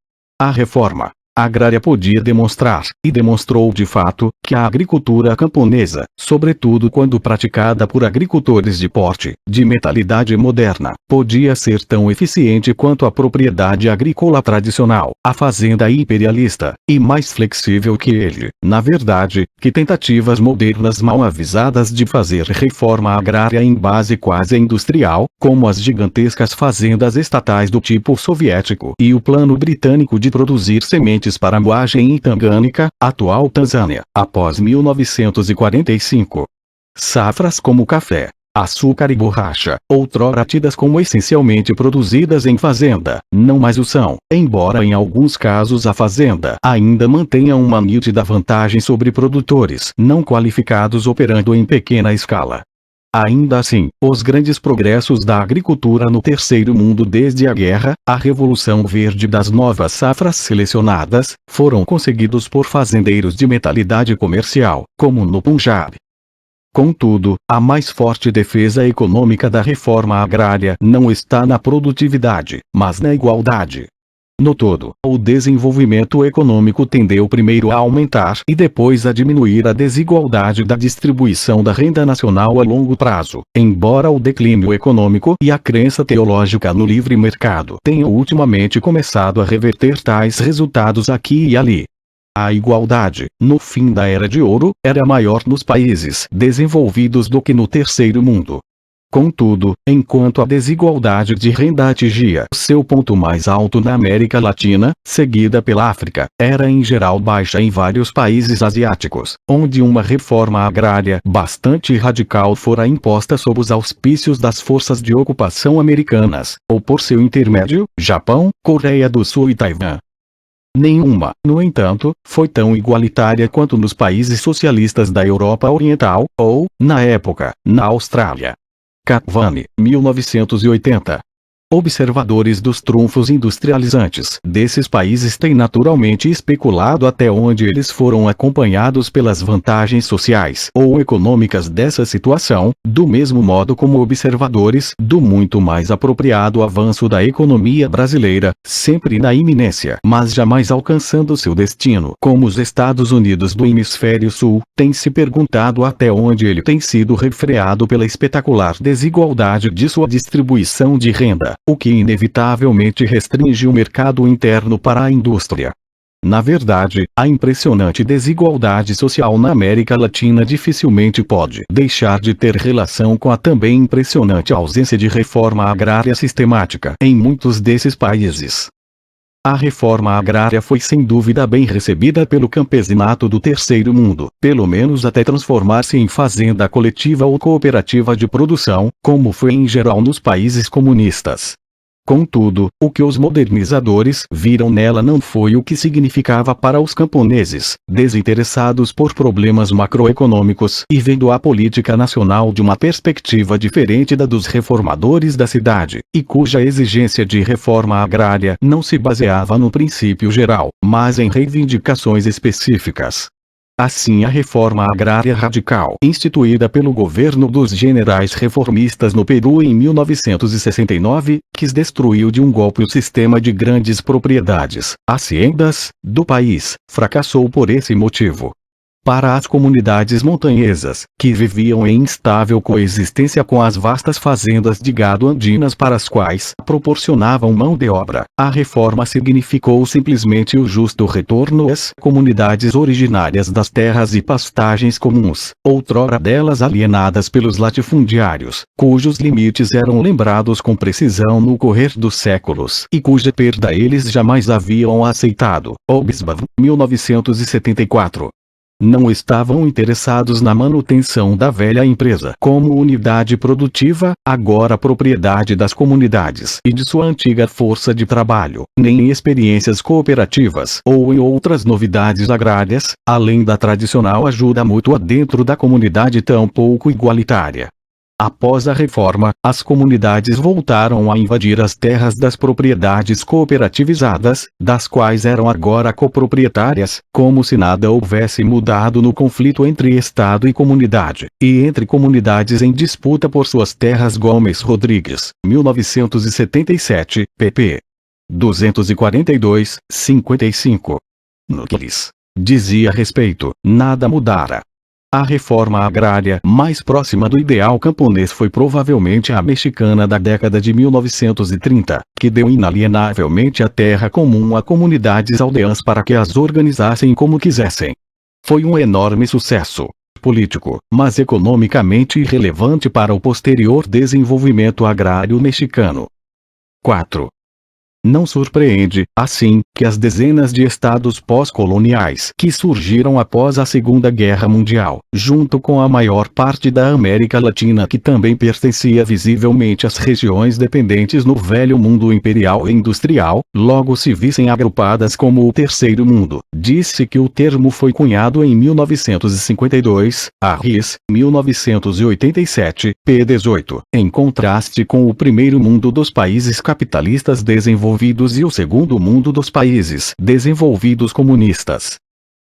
A reforma agrária podia demonstrar, e demonstrou de fato, que a agricultura camponesa, sobretudo quando praticada por agricultores de porte, de mentalidade moderna, podia ser tão eficiente quanto a propriedade agrícola tradicional, a fazenda imperialista, e mais flexível que ele. Na verdade, que tentativas modernas mal avisadas de fazer reforma agrária em base quase industrial, como as gigantescas fazendas estatais do tipo soviético e o plano britânico de produzir sementes para a moagem em Tanganyika, atual Tanzânia, após 1945. Safras como café, açúcar e borracha, outrora tidas como essencialmente produzidas em fazenda, não mais o são, embora em alguns casos a fazenda ainda mantenha uma nítida vantagem sobre produtores não qualificados operando em pequena escala. Ainda assim, os grandes progressos da agricultura no Terceiro Mundo desde a guerra, a Revolução Verde das novas safras selecionadas, foram conseguidos por fazendeiros de mentalidade comercial, como no Punjab. Contudo, a mais forte defesa econômica da reforma agrária não está na produtividade, mas na igualdade. No todo, o desenvolvimento econômico tendeu primeiro a aumentar e depois a diminuir a desigualdade da distribuição da renda nacional a longo prazo, embora o declínio econômico e a crença teológica no livre mercado tenham ultimamente começado a reverter tais resultados aqui e ali. A igualdade, no fim da Era de Ouro, era maior nos países desenvolvidos do que no Terceiro Mundo. Contudo, enquanto a desigualdade de renda atingia seu ponto mais alto na América Latina, seguida pela África, era em geral baixa em vários países asiáticos, onde uma reforma agrária bastante radical fora imposta sob os auspícios das forças de ocupação americanas, ou por seu intermédio, Japão, Coreia do Sul e Taiwan. Nenhuma, no entanto, foi tão igualitária quanto nos países socialistas da Europa Oriental, ou, na época, na Austrália. Katvani, 1980. Observadores dos trunfos industrializantes desses países têm naturalmente especulado até onde eles foram acompanhados pelas vantagens sociais ou econômicas dessa situação, do mesmo modo como observadores do muito mais apropriado avanço da economia brasileira, sempre na iminência, mas jamais alcançando seu destino, como os Estados Unidos do Hemisfério Sul, têm se perguntado até onde ele tem sido refreado pela espetacular desigualdade de sua distribuição de renda, o que inevitavelmente restringe o mercado interno para a indústria. Na verdade, a impressionante desigualdade social na América Latina dificilmente pode deixar de ter relação com a também impressionante ausência de reforma agrária sistemática em muitos desses países. A reforma agrária foi sem dúvida bem recebida pelo campesinato do Terceiro Mundo, pelo menos até transformar-se em fazenda coletiva ou cooperativa de produção, como foi em geral nos países comunistas. Contudo, o que os modernizadores viram nela não foi o que significava para os camponeses, desinteressados por problemas macroeconômicos e vendo a política nacional de uma perspectiva diferente da dos reformadores da cidade, e cuja exigência de reforma agrária não se baseava no princípio geral, mas em reivindicações específicas. Assim, a reforma agrária radical instituída pelo governo dos generais reformistas no Peru em 1969, quis destruir de um golpe o sistema de grandes propriedades, haciendas, do país, fracassou por esse motivo. Para as comunidades montanhesas, que viviam em instável coexistência com as vastas fazendas de gado andinas para as quais proporcionavam mão de obra, a reforma significou simplesmente o justo retorno às comunidades originárias das terras e pastagens comuns, outrora delas alienadas pelos latifundiários, cujos limites eram lembrados com precisão no correr dos séculos e cuja perda eles jamais haviam aceitado. Hobsbawm, 1974. Não estavam interessados na manutenção da velha empresa como unidade produtiva, agora propriedade das comunidades e de sua antiga força de trabalho, nem em experiências cooperativas ou em outras novidades agrárias, além da tradicional ajuda mútua dentro da comunidade tão pouco igualitária. Após a reforma, as comunidades voltaram a invadir as terras das propriedades cooperativizadas, das quais eram agora coproprietárias, como se nada houvesse mudado no conflito entre Estado e comunidade, e entre comunidades em disputa por suas terras. Gomes Rodrigues, 1977, pp. 242, 55. No que lhes dizia respeito, nada mudara. A reforma agrária mais próxima do ideal camponês foi provavelmente a mexicana da década de 1930, que deu inalienavelmente a terra comum a comunidades aldeãs para que as organizassem como quisessem. Foi um enorme sucesso político, mas economicamente irrelevante para o posterior desenvolvimento agrário mexicano. 4. Não surpreende, assim, que as dezenas de estados pós-coloniais que surgiram após a Segunda Guerra Mundial, junto com a maior parte da América Latina que também pertencia visivelmente às regiões dependentes no velho mundo imperial e industrial, logo se vissem agrupadas como o Terceiro Mundo. Disse que o termo foi cunhado em 1952, Harris, 1987, p. 18, em contraste com o Primeiro Mundo dos países capitalistas desenvolvidos e o Segundo Mundo dos países desenvolvidos comunistas.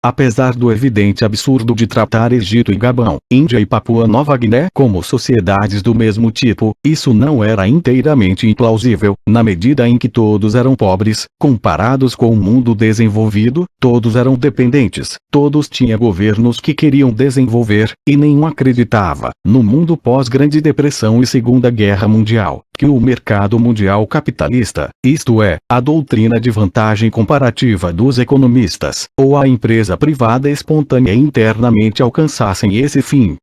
Apesar do evidente absurdo de tratar Egito e Gabão, Índia e Papua Nova Guiné como sociedades do mesmo tipo, isso não era inteiramente implausível, na medida em que todos eram pobres, comparados com o mundo desenvolvido, todos eram dependentes, todos tinham governos que queriam desenvolver, e nenhum acreditava, no mundo pós-Grande Depressão e Segunda Guerra Mundial, que o mercado mundial capitalista, isto é, a doutrina de vantagem comparativa dos economistas, ou a empresa privada espontânea internamente alcançassem esse fim.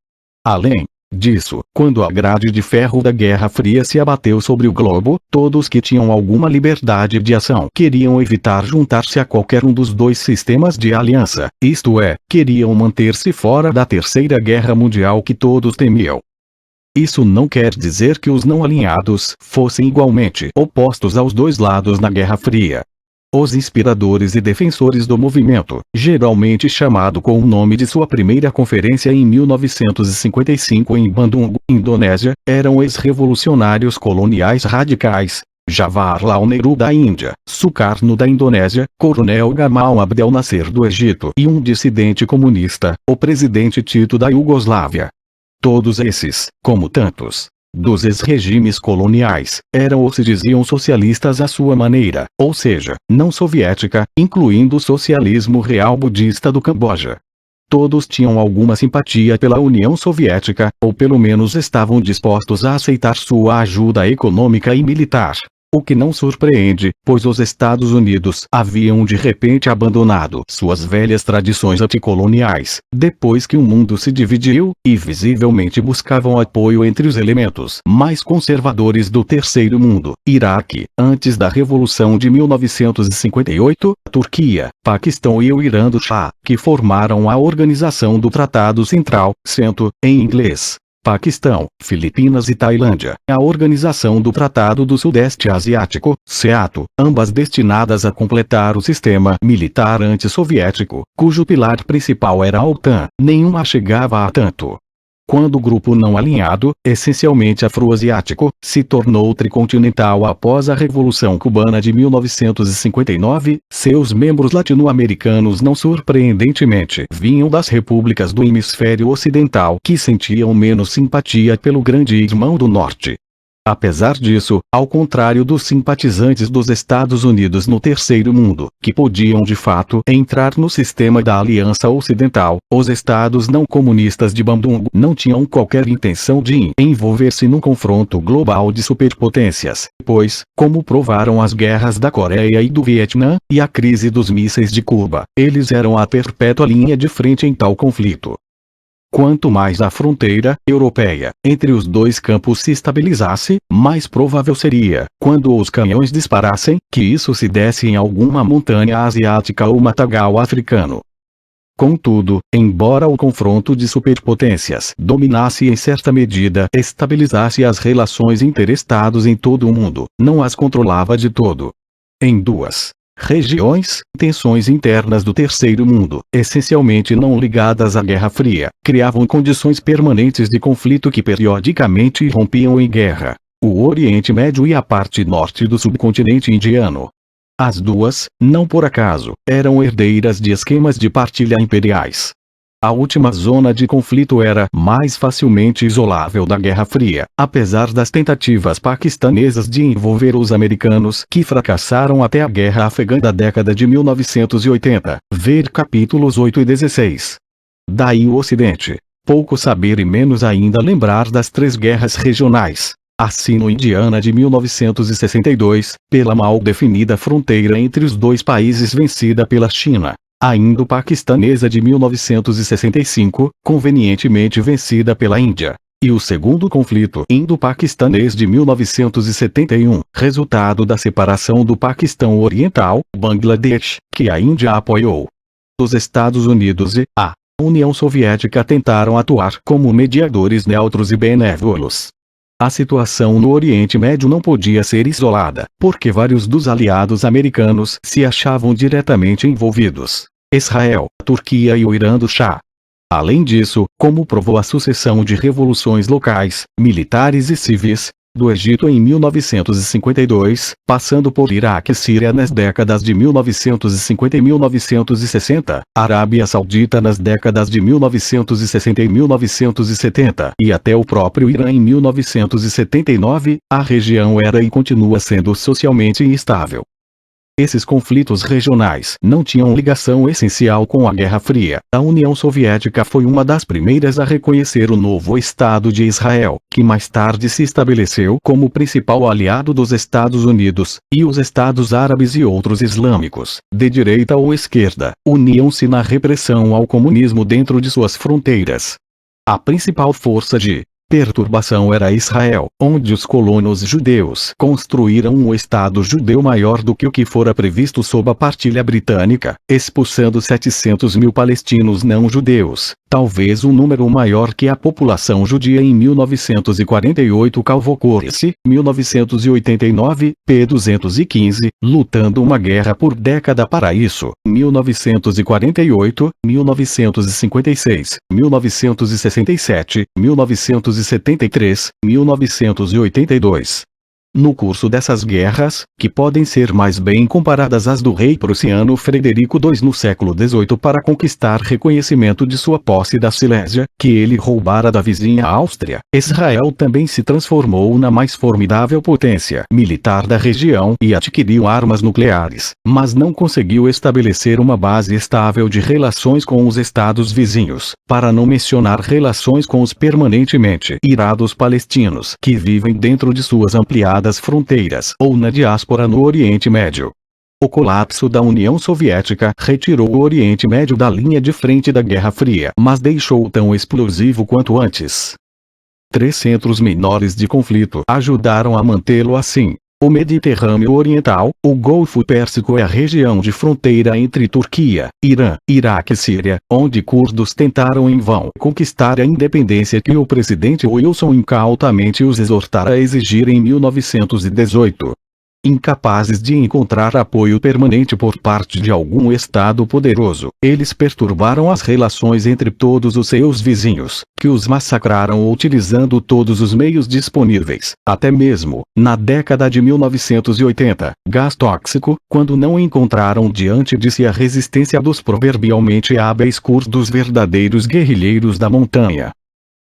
Além disso, quando a grade de ferro da Guerra Fria se abateu sobre o globo, todos que tinham alguma liberdade de ação queriam evitar juntar-se a qualquer um dos dois sistemas de aliança, isto é, queriam manter-se fora da Terceira Guerra Mundial que todos temiam. Isso não quer dizer que os não alinhados fossem igualmente opostos aos dois lados na Guerra Fria. Os inspiradores e defensores do movimento, geralmente chamado com o nome de sua primeira conferência em 1955 em Bandung, Indonésia, eram ex-revolucionários coloniais radicais. Jawaharlal Nehru da Índia, Sukarno da Indonésia, Coronel Gamal Abdel Nasser do Egito e um dissidente comunista, o presidente Tito da Iugoslávia. Todos esses, como tantos dos ex-regimes coloniais, eram ou se diziam socialistas à sua maneira, ou seja, não soviética, incluindo o socialismo real budista do Camboja. Todos tinham alguma simpatia pela União Soviética, ou pelo menos estavam dispostos a aceitar sua ajuda econômica e militar. O que não surpreende, pois os Estados Unidos haviam de repente abandonado suas velhas tradições anticoloniais, depois que o mundo se dividiu, e visivelmente buscavam apoio entre os elementos mais conservadores do Terceiro Mundo, Iraque, antes da Revolução de 1958, Turquia, Paquistão e o Irã do Shah, que formaram a Organização do Tratado Central, CENTO, em inglês. Paquistão, Filipinas e Tailândia, a Organização do Tratado do Sudeste Asiático, SEATO, ambas destinadas a completar o sistema militar antissoviético, cujo pilar principal era a OTAN, nenhuma chegava a tanto. Quando o grupo não alinhado, essencialmente afroasiático, se tornou tricontinental após a Revolução Cubana de 1959, seus membros latino-americanos não surpreendentemente vinham das repúblicas do hemisfério ocidental que sentiam menos simpatia pelo grande irmão do norte. Apesar disso, ao contrário dos simpatizantes dos Estados Unidos no Terceiro Mundo, que podiam de fato entrar no sistema da Aliança Ocidental, os estados não comunistas de Bandung não tinham qualquer intenção de envolver-se num confronto global de superpotências, pois, como provaram as guerras da Coreia e do Vietnã, e a crise dos mísseis de Cuba, eles eram a perpétua linha de frente em tal conflito. Quanto mais a fronteira europeia entre os dois campos se estabilizasse, mais provável seria, quando os canhões disparassem, que isso se desse em alguma montanha asiática ou matagal africano. Contudo, embora o confronto de superpotências dominasse e em certa medida estabilizasse as relações interestados em todo o mundo, não as controlava de todo. Em duas regiões, tensões internas do Terceiro Mundo, essencialmente não ligadas à Guerra Fria, criavam condições permanentes de conflito que periodicamente irrompiam em guerra: o Oriente Médio e a parte norte do subcontinente indiano. As duas, não por acaso, eram herdeiras de esquemas de partilha imperiais. A última zona de conflito era mais facilmente isolável da Guerra Fria, apesar das tentativas paquistanesas de envolver os americanos que fracassaram até a Guerra Afegã da década de 1980, ver capítulos 8 e 16. Daí o Ocidente pouco saber e menos ainda lembrar das três guerras regionais. A Sino-Indiana de 1962, pela mal definida fronteira entre os dois países vencida pela China. A Indo-Paquistanesa de 1965, convenientemente vencida pela Índia. E o segundo conflito Indo-Paquistanês de 1971, resultado da separação do Paquistão Oriental, Bangladesh, que a Índia apoiou. Os Estados Unidos e a União Soviética tentaram atuar como mediadores neutros e benévolos. A situação no Oriente Médio não podia ser isolada, porque vários dos aliados americanos se achavam diretamente envolvidos: Israel, Turquia e o Irã do Shah. Além disso, como provou a sucessão de revoluções locais, militares e civis, do Egito em 1952, passando por Iraque e Síria nas décadas de 1950 e 1960, Arábia Saudita nas décadas de 1960 e 1970 e até o próprio Irã em 1979, a região era e continua sendo socialmente instável. Esses conflitos regionais não tinham ligação essencial com a Guerra Fria. A União Soviética foi uma das primeiras a reconhecer o novo Estado de Israel, que mais tarde se estabeleceu como principal aliado dos Estados Unidos, e os Estados Árabes e outros islâmicos, de direita ou esquerda, uniam-se na repressão ao comunismo dentro de suas fronteiras. A principal força de perturbação era Israel, onde os colonos judeus construíram um Estado judeu maior do que o que fora previsto sob a partilha britânica, expulsando 700 mil palestinos não-judeus, talvez um número maior que a população judia em 1948. Calvocurse, 1989, p. 215, lutando uma guerra por década para isso, 1948, 1956, 1967, 1973, 1982. No curso dessas guerras, que podem ser mais bem comparadas às do rei prussiano Frederico II no século XVIII para conquistar reconhecimento de sua posse da Silésia, que ele roubara da vizinha Áustria, Israel também se transformou na mais formidável potência militar da região e adquiriu armas nucleares, mas não conseguiu estabelecer uma base estável de relações com os estados vizinhos, para não mencionar relações com os permanentemente irados palestinos que vivem dentro de suas ampliadas fronteiras ou na diáspora no Oriente Médio. O colapso da União Soviética retirou o Oriente Médio da linha de frente da Guerra Fria, mas deixou-o tão explosivo quanto antes. Três centros menores de conflito ajudaram a mantê-lo assim: o Mediterrâneo Oriental, o Golfo Pérsico e a região de fronteira entre Turquia, Irã, Iraque e Síria, onde curdos tentaram em vão conquistar a independência que o presidente Wilson incautamente os exortara a exigir em 1918. Incapazes de encontrar apoio permanente por parte de algum estado poderoso, eles perturbaram as relações entre todos os seus vizinhos, que os massacraram utilizando todos os meios disponíveis, até mesmo, na década de 1980, gás tóxico, quando não encontraram diante de si a resistência dos proverbialmente hábeis curdos verdadeiros guerrilheiros da montanha.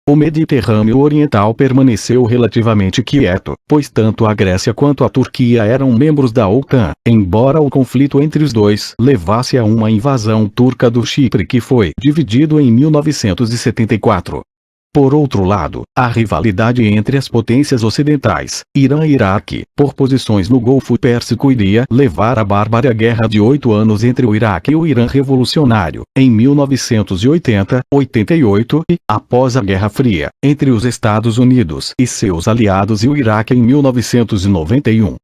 O Mediterrâneo Oriental permaneceu relativamente quieto, pois tanto a Grécia quanto a Turquia eram membros da OTAN, embora o conflito entre os dois levasse a uma invasão turca do Chipre que foi dividido em 1974. Por outro lado, a rivalidade entre as potências ocidentais, Irã e Iraque, por posições no Golfo Pérsico iria levar à bárbara guerra de 8 anos entre o Iraque e o Irã revolucionário, em 1980-88 e, após a Guerra Fria, entre os Estados Unidos e seus aliados e o Iraque em 1991.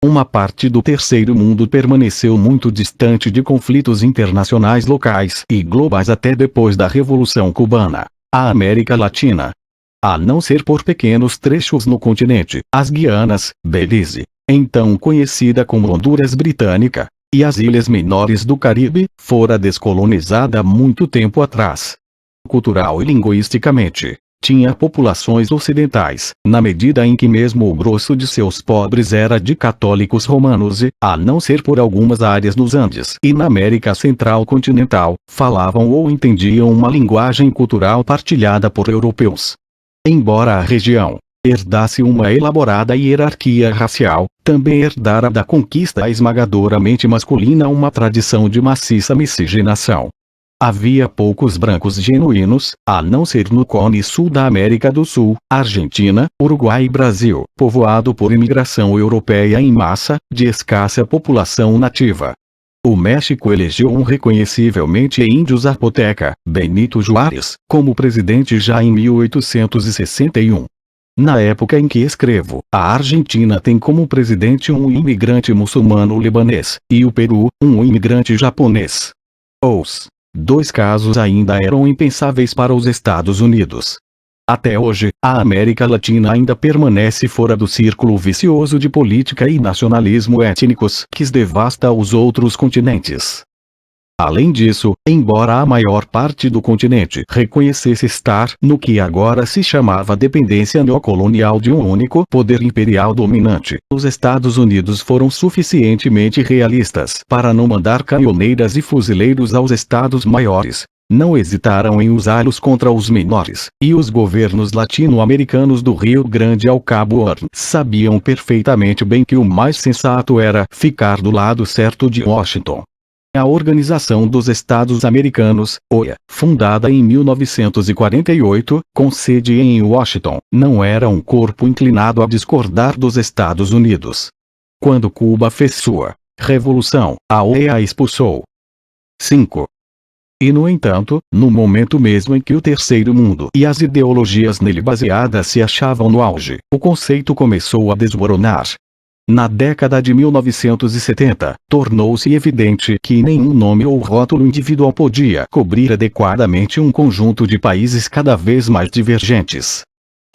Uma parte do terceiro mundo permaneceu muito distante de conflitos internacionais locais e globais até depois da Revolução Cubana. A América Latina, a não ser por pequenos trechos no continente, as Guianas, Belize, então conhecida como Honduras Britânica, e as ilhas menores do Caribe, fora descolonizada muito tempo atrás. Cultural e linguisticamente, tinha populações ocidentais, na medida em que mesmo o grosso de seus pobres era de católicos romanos e, a não ser por algumas áreas nos Andes e na América Central continental, falavam ou entendiam uma linguagem cultural partilhada por europeus. Embora a região herdasse uma elaborada hierarquia racial, também herdara da conquista esmagadoramente masculina uma tradição de maciça miscigenação. Havia poucos brancos genuínos, a não ser no cone sul da América do Sul, Argentina, Uruguai e Brasil, povoado por imigração europeia em massa, de escassa população nativa. O México elegeu um reconhecivelmente índio zapoteca, Benito Juárez, como presidente já em 1861. Na época em que escrevo, a Argentina tem como presidente um imigrante muçulmano libanês, e o Peru, um imigrante japonês. Os dois casos ainda eram impensáveis para os Estados Unidos. Até hoje, a América Latina ainda permanece fora do círculo vicioso de política e nacionalismo étnicos que devasta os outros continentes. Além disso, embora a maior parte do continente reconhecesse estar no que agora se chamava dependência neocolonial de um único poder imperial dominante, os Estados Unidos foram suficientemente realistas para não mandar caminhoneiras e fuzileiros aos estados maiores. Não hesitaram em usá-los contra os menores, e os governos latino-americanos do Rio Grande ao Cabo Horn sabiam perfeitamente bem que o mais sensato era ficar do lado certo de Washington. A Organização dos Estados Americanos, OEA, fundada em 1948, com sede em Washington, não era um corpo inclinado a discordar dos Estados Unidos. Quando Cuba fez sua revolução, a OEA a expulsou. 5. E no entanto, no momento mesmo em que o terceiro mundo e as ideologias nele baseadas se achavam no auge, o conceito começou a desmoronar. Na década de 1970, tornou-se evidente que nenhum nome ou rótulo individual podia cobrir adequadamente um conjunto de países cada vez mais divergentes.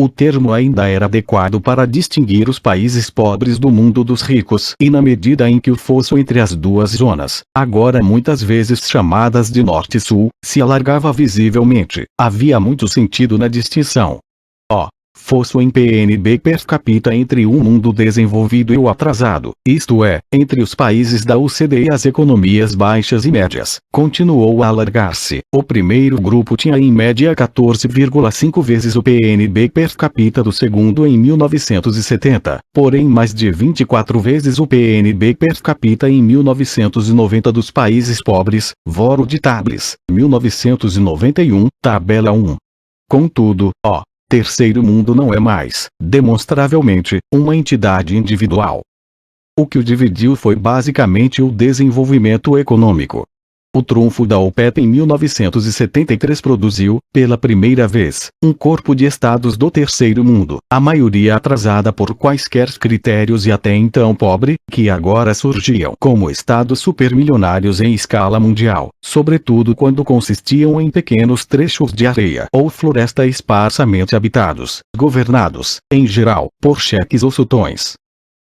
O termo ainda era adequado para distinguir os países pobres do mundo dos ricos e na medida em que o fosso entre as duas zonas, agora muitas vezes chamadas de Norte e Sul, se alargava visivelmente, havia muito sentido na distinção. Fosso em PNB per capita entre o mundo desenvolvido e o atrasado, isto é, entre os países da OCDE e as economias baixas e médias, continuou a alargar-se. O primeiro grupo tinha em média 14,5 vezes o PNB per capita do segundo em 1970, porém mais de 24 vezes o PNB per capita em 1990 dos países pobres, Voro de Tables, 1991, tabela 1. Contudo, terceiro mundo não é mais, demonstravelmente, uma entidade individual. O que o dividiu foi basicamente o desenvolvimento econômico. O trunfo da OPEP em 1973 produziu, pela primeira vez, um corpo de estados do terceiro mundo, a maioria atrasada por quaisquer critérios e até então pobre, que agora surgiam como estados supermilionários em escala mundial, sobretudo quando consistiam em pequenos trechos de areia ou floresta esparsamente habitados, governados, em geral, por cheques ou sultões.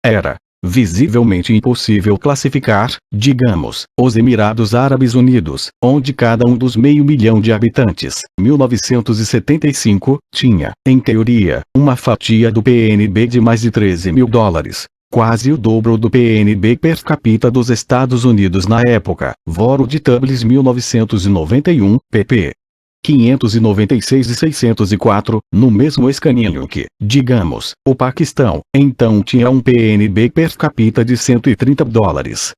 Era visivelmente impossível classificar, digamos, os Emirados Árabes Unidos, onde cada um dos 500.000 de habitantes, 1975, tinha, em teoria, uma fatia do PNB de mais de 13 mil dólares. Quase o dobro do PNB per capita dos Estados Unidos na época. Fórum de Dublin 1991, pp. 596 e 604, no mesmo escaninho que, digamos, o Paquistão, então tinha um PNB per capita de 130 dólares.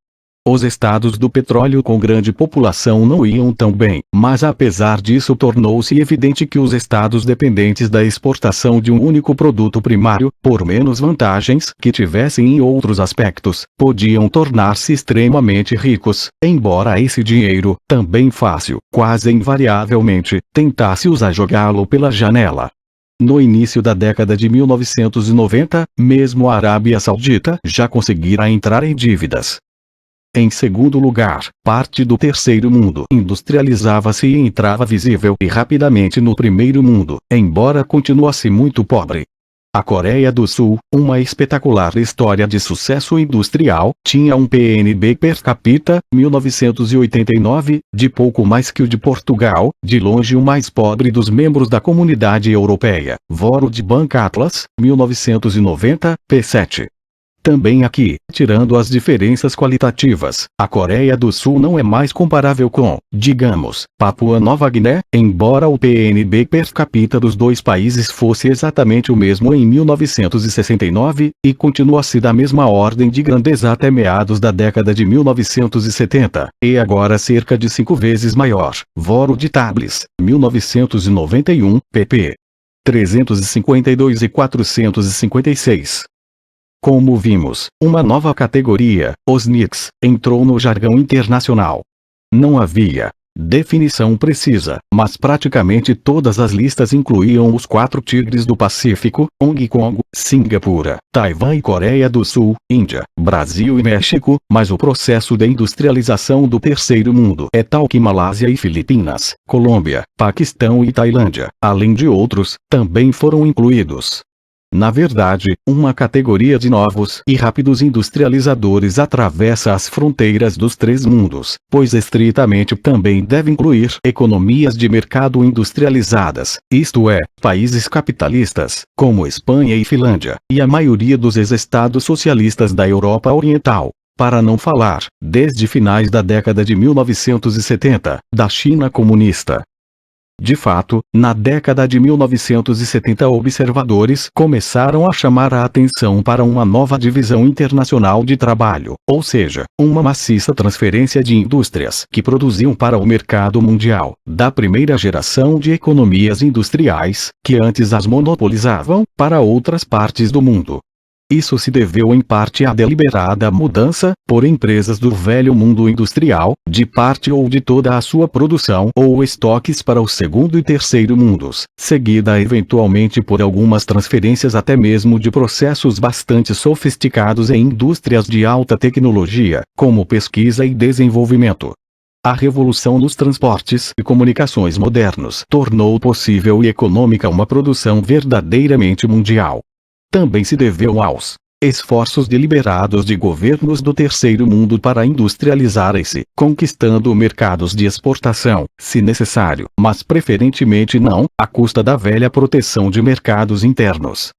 Os estados do petróleo com grande população não iam tão bem, mas apesar disso tornou-se evidente que os estados dependentes da exportação de um único produto primário, por menos vantagens que tivessem em outros aspectos, podiam tornar-se extremamente ricos, embora esse dinheiro, também fácil, quase invariavelmente, tentasse-os a jogá-lo pela janela. No início da década de 1990, mesmo a Arábia Saudita já conseguira entrar em dívidas. Em segundo lugar, parte do terceiro mundo industrializava-se e entrava visível e rapidamente no primeiro mundo, embora continuasse muito pobre. A Coreia do Sul, uma espetacular história de sucesso industrial, tinha um PNB per capita, 1989, de pouco mais que o de Portugal, de longe o mais pobre dos membros da Comunidade Europeia. World Bank Atlas, 1990, p7. Também aqui, tirando as diferenças qualitativas, a Coreia do Sul não é mais comparável com, digamos, Papua Nova Guiné, embora o PNB per capita dos dois países fosse exatamente o mesmo em 1969, e continua-se da mesma ordem de grandeza até meados da década de 1970, e agora cerca de 5 vezes maior. Fórum de Dublin, 1991, pp. 352 e 456. Como vimos, uma nova categoria, os NICs, entrou no jargão internacional. Não havia definição precisa, mas praticamente todas as listas incluíam os 4 tigres do Pacífico, Hong Kong, Singapura, Taiwan e Coreia do Sul, Índia, Brasil e México, mas o processo de industrialização do terceiro mundo é tal que Malásia e Filipinas, Colômbia, Paquistão e Tailândia, além de outros, também foram incluídos. Na verdade, uma categoria de novos e rápidos industrializadores atravessa as fronteiras dos 3 mundos, pois estritamente também deve incluir economias de mercado industrializadas, isto é, países capitalistas, como Espanha e Finlândia, e a maioria dos ex-estados socialistas da Europa Oriental. Para não falar, desde finais da década de 1970, da China comunista. De fato, na década de 1970 observadores começaram a chamar a atenção para uma nova divisão internacional de trabalho, ou seja, uma maciça transferência de indústrias que produziam para o mercado mundial, da primeira geração de economias industriais, que antes as monopolizavam, para outras partes do mundo. Isso se deveu em parte à deliberada mudança, por empresas do velho mundo industrial, de parte ou de toda a sua produção ou estoques para o segundo e terceiro mundos, seguida eventualmente por algumas transferências até mesmo de processos bastante sofisticados em indústrias de alta tecnologia, como pesquisa e desenvolvimento. A revolução dos transportes e comunicações modernos tornou possível e econômica uma produção verdadeiramente mundial. Também se deveu aos esforços deliberados de governos do terceiro mundo para industrializarem-se, conquistando mercados de exportação, se necessário, mas preferentemente não, à custa da velha proteção de mercados internos.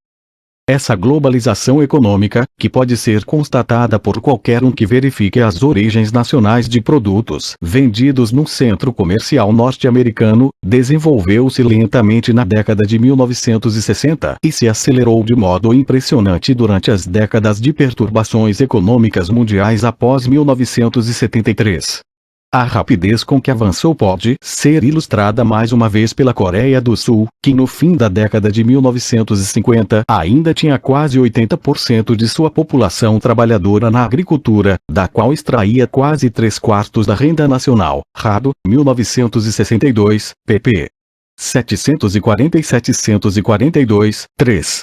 Essa globalização econômica, que pode ser constatada por qualquer um que verifique as origens nacionais de produtos vendidos num centro comercial norte-americano, desenvolveu-se lentamente na década de 1960 e se acelerou de modo impressionante durante as décadas de perturbações econômicas mundiais após 1973. A rapidez com que avançou pode ser ilustrada mais uma vez pela Coreia do Sul, que no fim da década de 1950 ainda tinha quase 80% de sua população trabalhadora na agricultura, da qual extraía quase 3/4 da renda nacional. Rado, 1962, pp. 740 e 742, 3.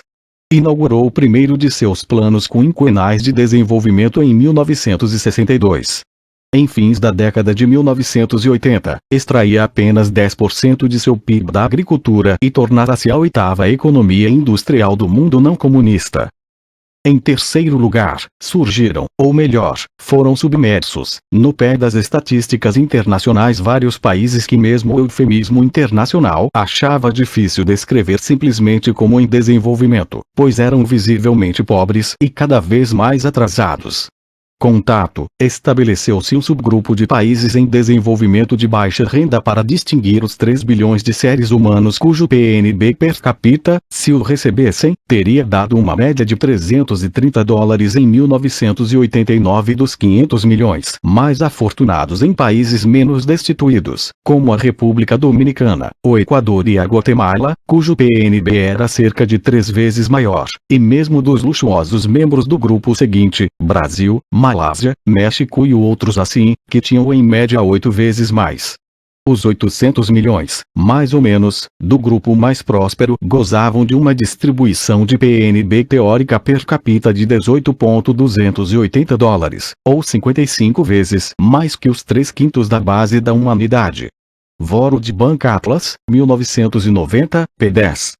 Inaugurou o primeiro de seus planos quinquenais de desenvolvimento em 1962. Em fins da década de 1980, extraía apenas 10% de seu PIB da agricultura e tornara-se a 8ª economia industrial do mundo não comunista. Em terceiro lugar, surgiram, ou melhor, foram submersos, no pé das estatísticas internacionais vários países que mesmo o eufemismo internacional achava difícil descrever simplesmente como em desenvolvimento, pois eram visivelmente pobres e cada vez mais atrasados. Contato, estabeleceu-se um subgrupo de países em desenvolvimento de baixa renda para distinguir os 3 bilhões de seres humanos cujo PNB per capita, se o recebessem, teria dado uma média de $330 em 1989 dos 500 milhões mais afortunados em países menos destituídos, como a República Dominicana, o Equador e a Guatemala, cujo PNB era cerca de 3 vezes maior, e mesmo dos luxuosos membros do grupo seguinte, Brasil, Malásia, México e outros assim, que tinham em média 8 vezes mais. Os 800 milhões, mais ou menos, do grupo mais próspero gozavam de uma distribuição de PNB teórica per capita de $18.280, ou 55 vezes mais que os 3/5 da base da humanidade. World Bank Atlas, 1990, p. 10.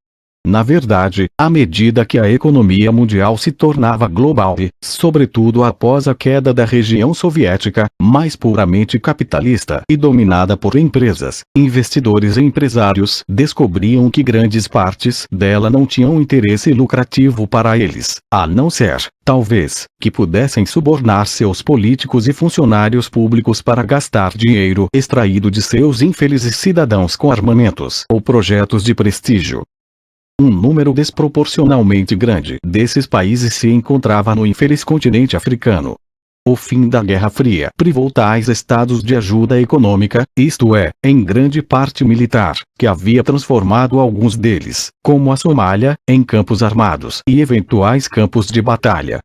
Na verdade, à medida que a economia mundial se tornava global e, sobretudo após a queda da região soviética, mais puramente capitalista e dominada por empresas, investidores e empresários descobriam que grandes partes dela não tinham interesse lucrativo para eles, a não ser, talvez, que pudessem subornar seus políticos e funcionários públicos para gastar dinheiro extraído de seus infelizes cidadãos com armamentos ou projetos de prestígio. Um número desproporcionalmente grande desses países se encontrava no infeliz continente africano. O fim da Guerra Fria privou tais estados de ajuda econômica, isto é, em grande parte militar, que havia transformado alguns deles, como a Somália, em campos armados e eventuais campos de batalha.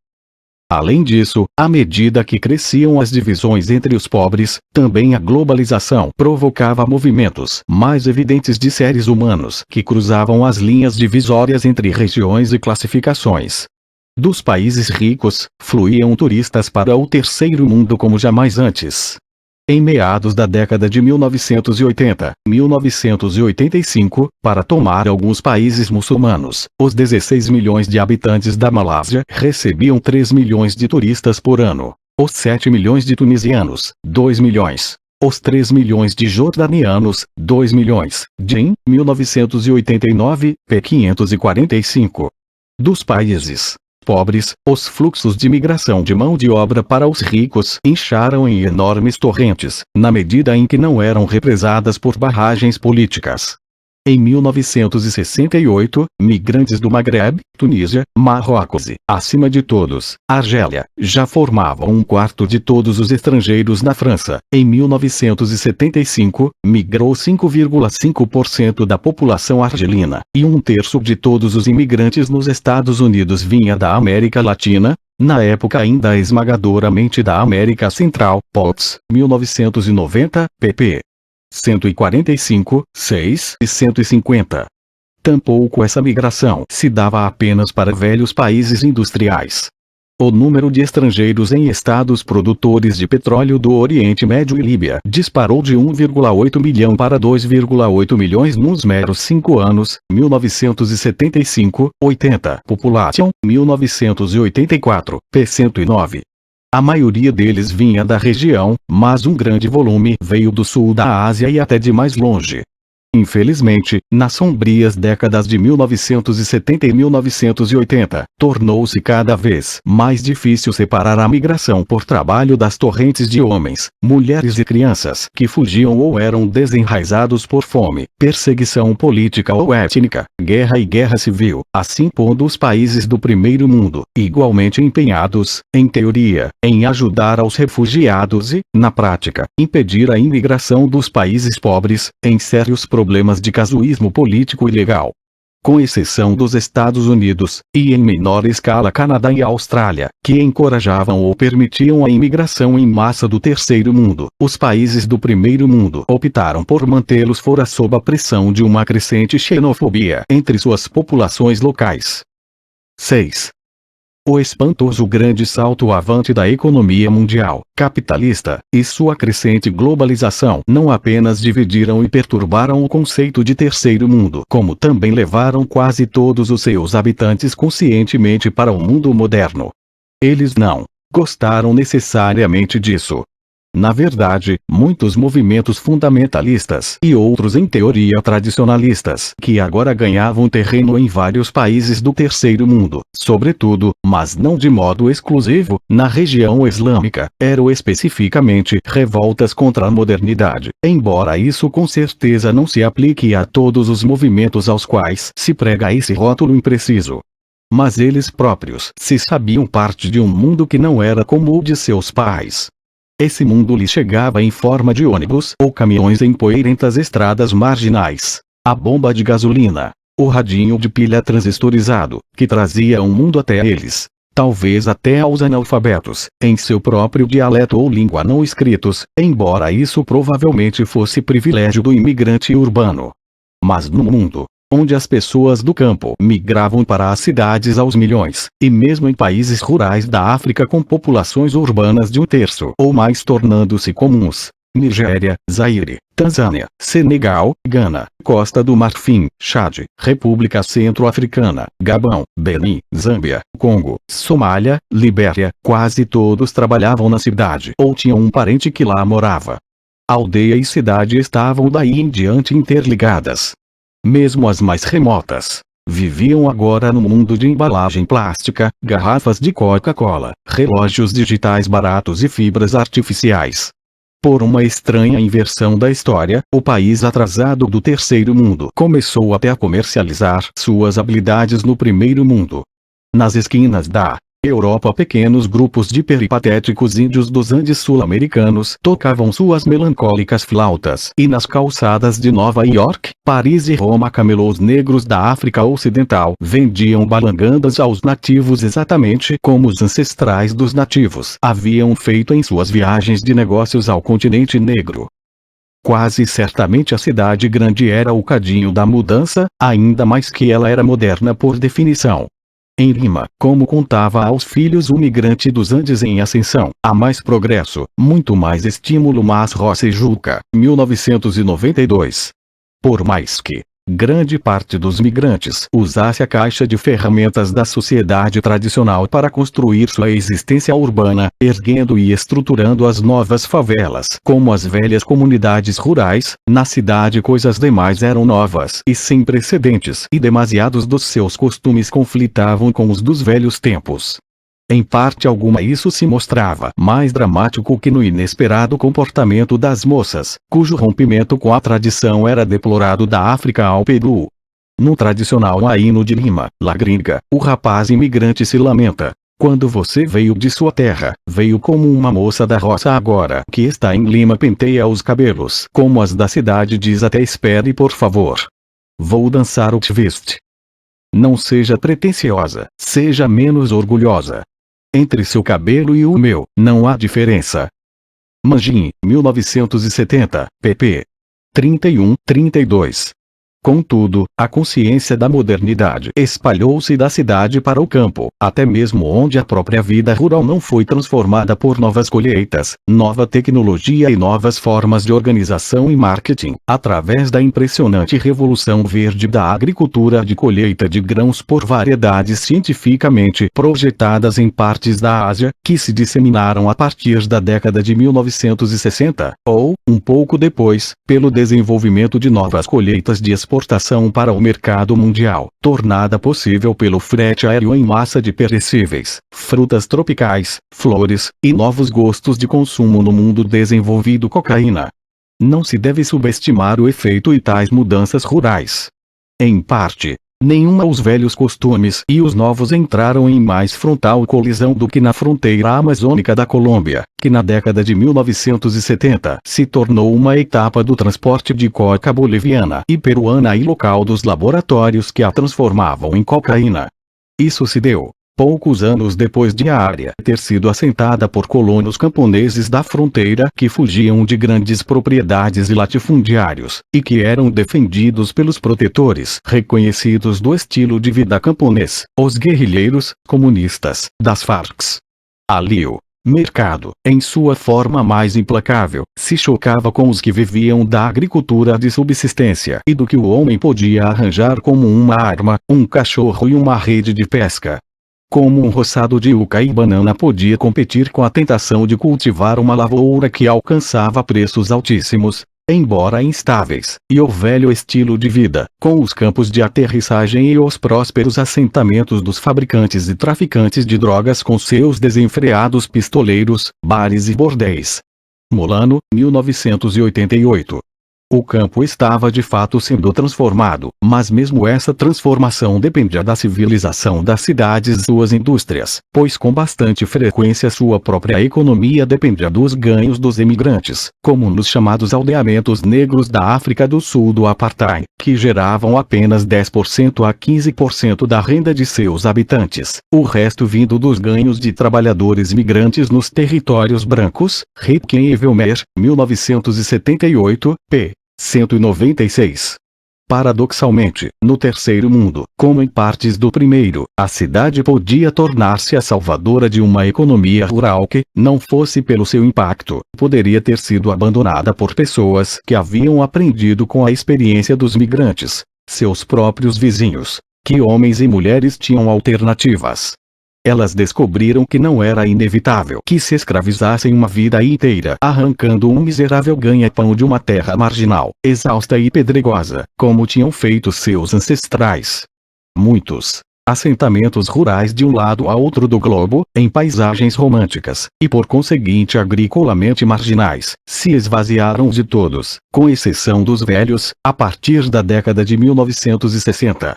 Além disso, à medida que cresciam as divisões entre os pobres, também a globalização provocava movimentos mais evidentes de seres humanos que cruzavam as linhas divisórias entre regiões e classificações. Dos países ricos, fluíam turistas para o terceiro mundo como jamais antes. Em meados da década de 1980, 1985, para tomar alguns países muçulmanos, os 16 milhões de habitantes da Malásia recebiam 3 milhões de turistas por ano. Os 7 milhões de tunisianos, 2 milhões. Os 3 milhões de jordanianos, 2 milhões, em 1989, p. 545. Dos países pobres, os fluxos de migração de mão de obra para os ricos incharam em enormes torrentes, na medida em que não eram represadas por barragens políticas. Em 1968, migrantes do Maghreb, Tunísia, Marrocos e, acima de todos, Argélia, já formavam 1/4 de todos os estrangeiros na França. Em 1975, migrou 5,5% da população argelina, e 1/3 de todos os imigrantes nos Estados Unidos vinha da América Latina, na época ainda esmagadoramente da América Central. Potts, 1990, pp. 145, 6 e 150. Tampouco essa migração se dava apenas para velhos países industriais. O número de estrangeiros em estados produtores de petróleo do Oriente Médio e Líbia disparou de 1,8 milhão para 2,8 milhões nos meros 5 anos, 1975-80. Population, 1984, p. 109. A maioria deles vinha da região, mas um grande volume veio do sul da Ásia e até de mais longe. Infelizmente, nas sombrias décadas de 1970 e 1980, tornou-se cada vez mais difícil separar a migração por trabalho das torrentes de homens, mulheres e crianças que fugiam ou eram desenraizados por fome, perseguição política ou étnica, guerra e guerra civil, assim pondo os países do primeiro mundo, igualmente empenhados, em teoria, em ajudar aos refugiados e, na prática, impedir a imigração dos países pobres, em sérios problemas de casuísmo político e legal. Com exceção dos Estados Unidos, e em menor escala Canadá e Austrália, que encorajavam ou permitiam a imigração em massa do terceiro mundo, os países do primeiro mundo optaram por mantê-los fora sob a pressão de uma crescente xenofobia entre suas populações locais. 6. O espantoso grande salto avante da economia mundial, capitalista, e sua crescente globalização não apenas dividiram e perturbaram o conceito de terceiro mundo, como também levaram quase todos os seus habitantes conscientemente para o mundo moderno. Eles não gostaram necessariamente disso. Na verdade, muitos movimentos fundamentalistas e outros em teoria tradicionalistas que agora ganhavam terreno em vários países do terceiro mundo, sobretudo, mas não de modo exclusivo, na região islâmica, eram especificamente revoltas contra a modernidade, embora isso com certeza não se aplique a todos os movimentos aos quais se prega esse rótulo impreciso. Mas eles próprios se sabiam parte de um mundo que não era como o de seus pais. Esse mundo lhe chegava em forma de ônibus ou caminhões em poeirentas estradas marginais. A bomba de gasolina, o radinho de pilha transistorizado, que trazia um mundo até eles, talvez até aos analfabetos, em seu próprio dialeto ou língua não escritos, embora isso provavelmente fosse privilégio do imigrante urbano. Mas no mundo onde as pessoas do campo migravam para as cidades aos milhões, e mesmo em países rurais da África com populações urbanas de um terço ou mais tornando-se comuns, Nigéria, Zaire, Tanzânia, Senegal, Gana, Costa do Marfim, Chad, República Centro-Africana, Gabão, Benin, Zâmbia, Congo, Somália, Libéria, quase todos trabalhavam na cidade ou tinham um parente que lá morava. Aldeia e cidade estavam daí em diante interligadas. Mesmo as mais remotas viviam agora no mundo de embalagem plástica, garrafas de Coca-Cola, relógios digitais baratos e fibras artificiais. Por uma estranha inversão da história, o país atrasado do terceiro mundo começou até a comercializar suas habilidades no primeiro mundo. Nas esquinas da Europa, pequenos grupos de peripatéticos índios dos Andes sul-americanos tocavam suas melancólicas flautas, e nas calçadas de Nova York, Paris e Roma camelôs negros da África Ocidental vendiam balangandas aos nativos exatamente como os ancestrais dos nativos haviam feito em suas viagens de negócios ao continente negro. Quase certamente a cidade grande era o cadinho da mudança, ainda mais que ela era moderna por definição. Em Lima, como contava aos filhos o migrante dos Andes em ascensão, há mais progresso, muito mais estímulo, mas roça e Juca, 1992. Por mais que grande parte dos migrantes usasse a caixa de ferramentas da sociedade tradicional para construir sua existência urbana, erguendo e estruturando as novas favelas como as velhas comunidades rurais, na cidade coisas demais eram novas e sem precedentes, e demasiados dos seus costumes conflitavam com os dos velhos tempos. Em parte alguma isso se mostrava mais dramático que no inesperado comportamento das moças, cujo rompimento com a tradição era deplorado da África ao Peru. No tradicional Aíno de Lima, La Gringa, o rapaz imigrante se lamenta. Quando você veio de sua terra, veio como uma moça da roça, agora que está em Lima penteia os cabelos como as da cidade, diz até espere por favor. Vou dançar o twist. Não seja pretensiosa, seja menos orgulhosa. Entre seu cabelo e o meu, não há diferença. Manjin, 1970, pp. 31-32. Contudo, a consciência da modernidade espalhou-se da cidade para o campo, até mesmo onde a própria vida rural não foi transformada por novas colheitas, nova tecnologia e novas formas de organização e marketing, através da impressionante revolução verde da agricultura de colheita de grãos por variedades cientificamente projetadas em partes da Ásia, que se disseminaram a partir da década de 1960, ou, um pouco depois, pelo desenvolvimento de novas colheitas de exportação para o mercado mundial, tornada possível pelo frete aéreo em massa de perecíveis, frutas tropicais, flores, e novos gostos de consumo no mundo desenvolvido. Cocaína. Não se deve subestimar o efeito de tais mudanças rurais. Em parte, nenhuma os velhos costumes e os novos entraram em mais frontal colisão do que na fronteira amazônica da Colômbia, que na década de 1970 se tornou uma etapa do transporte de coca boliviana e peruana e local dos laboratórios que a transformavam em cocaína. Isso se deu Poucos anos depois de a área ter sido assentada por colonos camponeses da fronteira que fugiam de grandes propriedades e latifundiários, e que eram defendidos pelos protetores reconhecidos do estilo de vida camponês, os guerrilheiros comunistas das Farc. Ali o mercado, em sua forma mais implacável, se chocava com os que viviam da agricultura de subsistência e do que o homem podia arranjar como uma arma, um cachorro e uma rede de pesca. Como um roçado de uca e banana podia competir com a tentação de cultivar uma lavoura que alcançava preços altíssimos, embora instáveis, e o velho estilo de vida, com os campos de aterrissagem e os prósperos assentamentos dos fabricantes e traficantes de drogas com seus desenfreados pistoleiros, bares e bordéis. Molano, 1988. O campo estava de fato sendo transformado, mas mesmo essa transformação dependia da civilização das cidades e suas indústrias, pois com bastante frequência sua própria economia dependia dos ganhos dos imigrantes, como nos chamados aldeamentos negros da África do Sul do Apartheid, que geravam apenas 10% a 15% da renda de seus habitantes, o resto vindo dos ganhos de trabalhadores migrantes nos territórios brancos. Ripken e Velmer, 1978, p. 196. Paradoxalmente, no terceiro mundo, como em partes do primeiro, a cidade podia tornar-se a salvadora de uma economia rural que, não fosse pelo seu impacto, poderia ter sido abandonada por pessoas que haviam aprendido com a experiência dos migrantes, seus próprios vizinhos, que homens e mulheres tinham alternativas. Elas descobriram que não era inevitável que se escravizassem uma vida inteira arrancando um miserável ganha-pão de uma terra marginal, exausta e pedregosa, como tinham feito seus ancestrais. Muitos assentamentos rurais de um lado a outro do globo, em paisagens românticas, e por conseguinte agricolamente marginais, se esvaziaram de todos, com exceção dos velhos, a partir da década de 1960.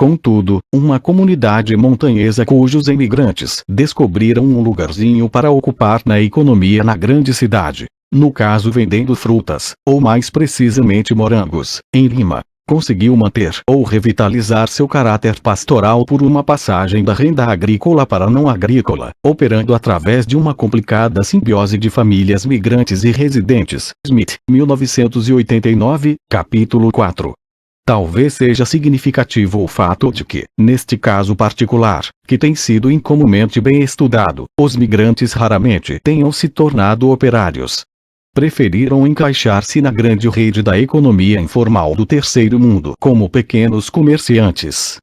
Contudo, uma comunidade montanhesa cujos imigrantes descobriram um lugarzinho para ocupar na economia na grande cidade, no caso vendendo frutas, ou mais precisamente morangos, em Lima, conseguiu manter ou revitalizar seu caráter pastoral por uma passagem da renda agrícola para não agrícola, operando através de uma complicada simbiose de famílias migrantes e residentes. Smith, 1989, capítulo 4. Talvez seja significativo o fato de que, neste caso particular, que tem sido incomumente bem estudado, os migrantes raramente tenham se tornado operários. Preferiram encaixar-se na grande rede da economia informal do terceiro mundo como pequenos comerciantes.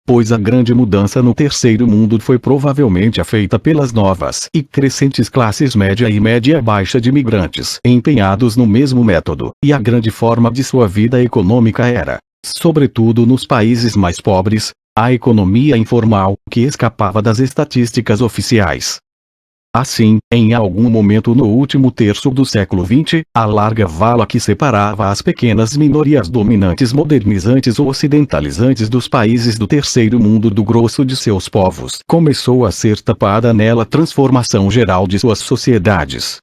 Pois a grande mudança no terceiro mundo foi provavelmente feita pelas novas e crescentes classes média e média-baixa de imigrantes empenhados no mesmo método, e a grande forma de sua vida econômica era, sobretudo nos países mais pobres, a economia informal, que escapava das estatísticas oficiais. Assim, em algum momento no último terço do século XX, a larga vala que separava as pequenas minorias dominantes modernizantes ou ocidentalizantes dos países do terceiro mundo do grosso de seus povos começou a ser tapada nela transformação geral de suas sociedades.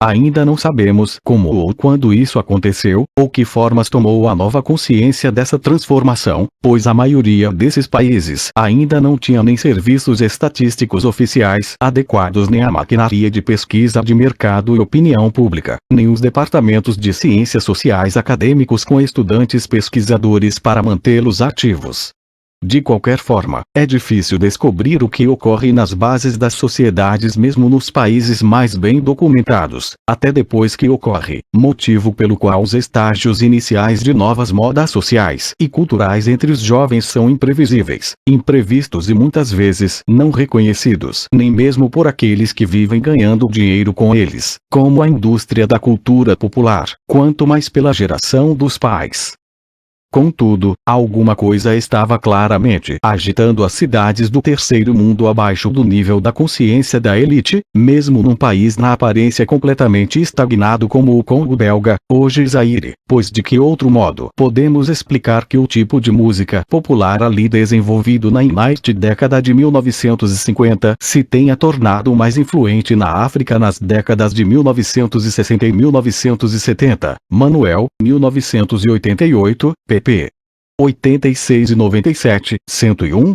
Ainda não sabemos como ou quando isso aconteceu, ou que formas tomou a nova consciência dessa transformação, pois a maioria desses países ainda não tinha nem serviços estatísticos oficiais adequados, nem a maquinaria de pesquisa de mercado e opinião pública, nem os departamentos de ciências sociais acadêmicos com estudantes pesquisadores para mantê-los ativos. De qualquer forma, é difícil descobrir o que ocorre nas bases das sociedades mesmo nos países mais bem documentados, até depois que ocorre, motivo pelo qual os estágios iniciais de novas modas sociais e culturais entre os jovens são imprevisíveis, imprevistos e muitas vezes não reconhecidos nem mesmo por aqueles que vivem ganhando dinheiro com eles, como a indústria da cultura popular, quanto mais pela geração dos pais. Contudo, alguma coisa estava claramente agitando as cidades do terceiro mundo abaixo do nível da consciência da elite, mesmo num país na aparência completamente estagnado como o Congo belga, hoje Zaire, pois de que outro modo podemos explicar que o tipo de música popular ali desenvolvido na década de 1950 se tenha tornado mais influente na África nas décadas de 1960 e 1970. Manuel, 1988, pp. 86 e 97, 101.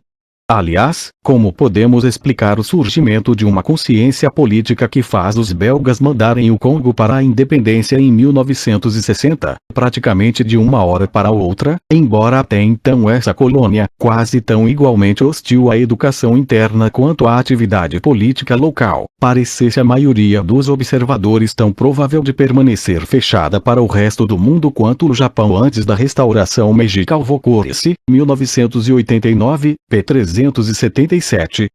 Aliás, como podemos explicar o surgimento de uma consciência política que faz os belgas mandarem o Congo para a independência em 1960, praticamente de uma hora para outra, embora até então essa colônia, quase tão igualmente hostil à educação interna quanto à atividade política local, parecesse à maioria dos observadores tão provável de permanecer fechada para o resto do mundo quanto o Japão antes da restauração Meiji Calvocurse, 1989, p. 377.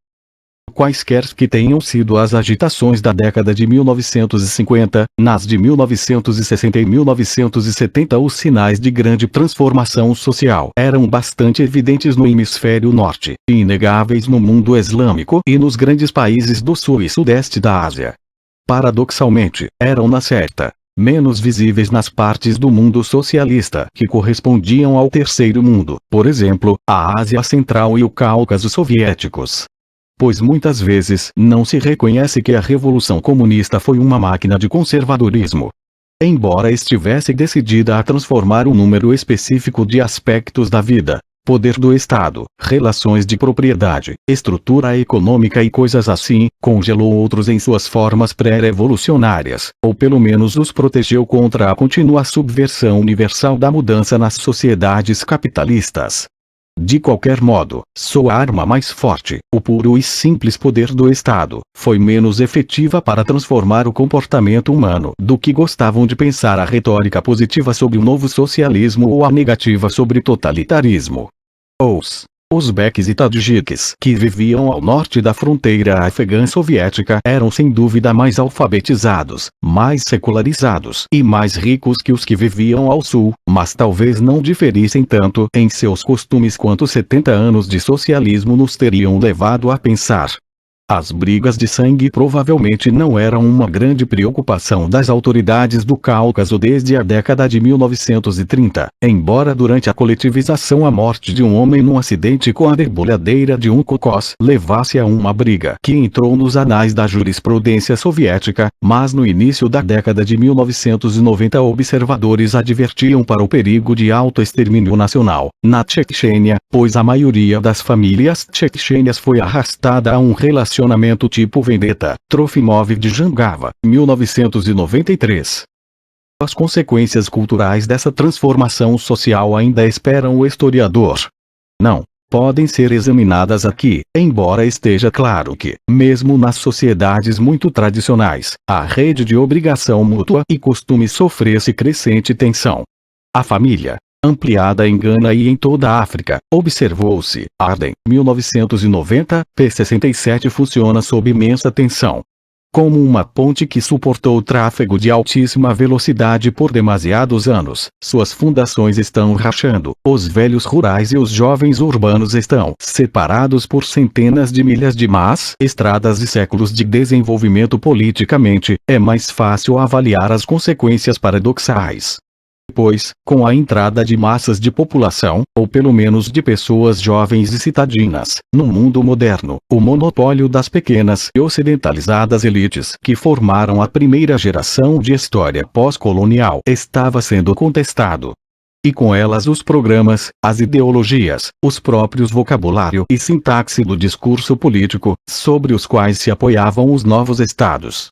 Quaisquer que tenham sido as agitações da década de 1950, nas de 1960 e 1970 os sinais de grande transformação social eram bastante evidentes no hemisfério norte, e inegáveis no mundo islâmico e nos grandes países do sul e sudeste da Ásia. Paradoxalmente, eram na certa menos visíveis nas partes do mundo socialista que correspondiam ao terceiro mundo, por exemplo, a Ásia Central e o Cáucaso soviéticos. Pois muitas vezes não se reconhece que a Revolução Comunista foi uma máquina de conservadorismo. Embora estivesse decidida a transformar um número específico de aspectos da vida, poder do Estado, relações de propriedade, estrutura econômica e coisas assim, congelou outros em suas formas pré-revolucionárias, ou pelo menos os protegeu contra a contínua subversão universal da mudança nas sociedades capitalistas. De qualquer modo, sua arma mais forte, o puro e simples poder do Estado, foi menos efetiva para transformar o comportamento humano do que gostavam de pensar a retórica positiva sobre o novo socialismo ou a negativa sobre totalitarismo. Os uzbeques e tadjiques que viviam ao norte da fronteira afegã soviética eram sem dúvida mais alfabetizados, mais secularizados e mais ricos que os que viviam ao sul, mas talvez não diferissem tanto em seus costumes quanto 70 anos de socialismo nos teriam levado a pensar. As brigas de sangue provavelmente não eram uma grande preocupação das autoridades do Cáucaso desde a década de 1930, embora durante a coletivização a morte de um homem num acidente com a debulhadeira de um cocós levasse a uma briga que entrou nos anais da jurisprudência soviética, mas no início da década de 1990 observadores advertiam para o perigo de autoextermínio nacional na Chechênia, pois a maioria das famílias chechênias foi arrastada a um relacionamento tipo Vendetta, Trofimov de Jangava, 1993. As consequências culturais dessa transformação social ainda esperam o historiador. Não podem ser examinadas aqui, embora esteja claro que, mesmo nas sociedades muito tradicionais, a rede de obrigação mútua e costume sofresse crescente tensão. A família, ampliada em Gana e em toda a África, observou-se, Arden, 1990, p. 67 funciona sob imensa tensão. Como uma ponte que suportou o tráfego de altíssima velocidade por demasiados anos, suas fundações estão rachando, os velhos rurais e os jovens urbanos estão separados por centenas de milhas de más estradas e séculos de desenvolvimento politicamente, é mais fácil avaliar as consequências paradoxais. Pois, com a entrada de massas de população, ou pelo menos de pessoas jovens e citadinas, no mundo moderno, o monopólio das pequenas e ocidentalizadas elites que formaram a primeira geração de história pós-colonial estava sendo contestado. E com elas os programas, as ideologias, os próprios vocabulário e sintaxe do discurso político, sobre os quais se apoiavam os novos estados.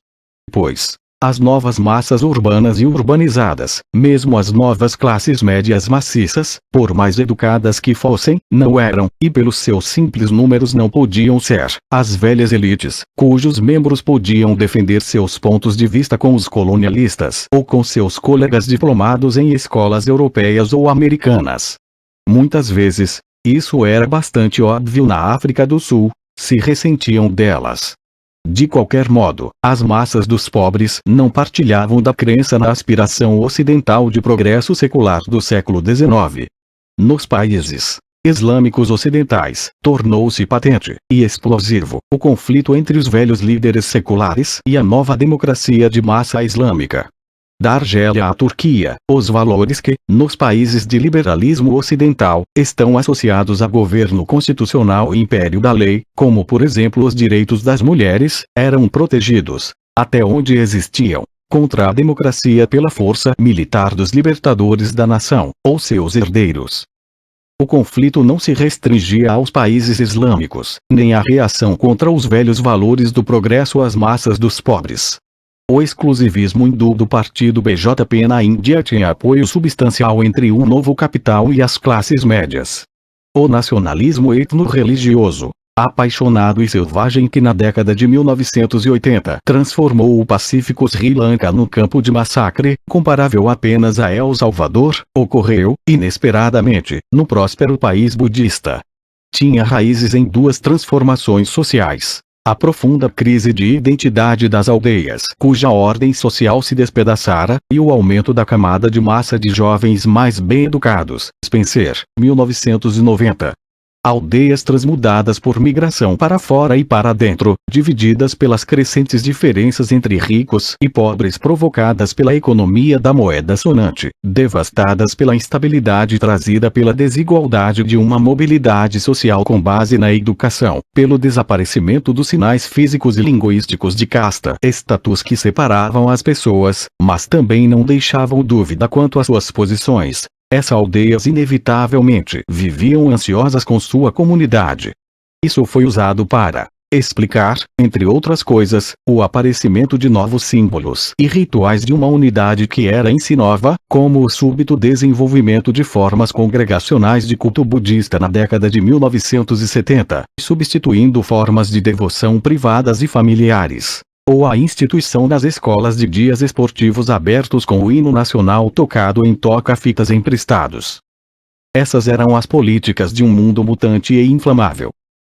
Pois, as novas massas urbanas e urbanizadas, mesmo as novas classes médias maciças, por mais educadas que fossem, não eram, e pelos seus simples números não podiam ser, as velhas elites, cujos membros podiam defender seus pontos de vista com os colonialistas ou com seus colegas diplomados em escolas europeias ou americanas. Muitas vezes, isso era bastante óbvio na África do Sul, se ressentiam delas. De qualquer modo, as massas dos pobres não partilhavam da crença na aspiração ocidental de progresso secular do século XIX. Nos países islâmicos ocidentais, tornou-se patente e explosivo o conflito entre os velhos líderes seculares e a nova democracia de massa islâmica. Da Argélia à Turquia, os valores que, nos países de liberalismo ocidental, estão associados a governo constitucional e império da lei, como por exemplo os direitos das mulheres, eram protegidos, até onde existiam, contra a democracia pela força militar dos libertadores da nação, ou seus herdeiros. O conflito não se restringia aos países islâmicos, nem à reação contra os velhos valores do progresso às massas dos pobres. O exclusivismo hindu do partido BJP na Índia tinha apoio substancial entre o novo capital e as classes médias. O nacionalismo etno-religioso, apaixonado e selvagem que na década de 1980 transformou o pacífico Sri Lanka num campo de massacre, comparável apenas a El Salvador, ocorreu, inesperadamente, no próspero país budista. Tinha raízes em duas transformações sociais. A profunda crise de identidade das aldeias cuja ordem social se despedaçara, e o aumento da camada de massa de jovens mais bem educados. Spencer, 1990. Aldeias transmudadas por migração para fora e para dentro, divididas pelas crescentes diferenças entre ricos e pobres provocadas pela economia da moeda sonante, devastadas pela instabilidade trazida pela desigualdade de uma mobilidade social com base na educação, pelo desaparecimento dos sinais físicos e linguísticos de casta, status que separavam as pessoas, mas também não deixavam dúvida quanto às suas posições. Essas aldeias inevitavelmente viviam ansiosas com sua comunidade. Isso foi usado para explicar, entre outras coisas, o aparecimento de novos símbolos e rituais de uma unidade que era em si nova, como o súbito desenvolvimento de formas congregacionais de culto budista na década de 1970, substituindo formas de devoção privadas e familiares. Ou a instituição das escolas de dias esportivos abertos com o hino nacional tocado em toca-fitas emprestados. Essas eram as políticas de um mundo mutante e inflamável.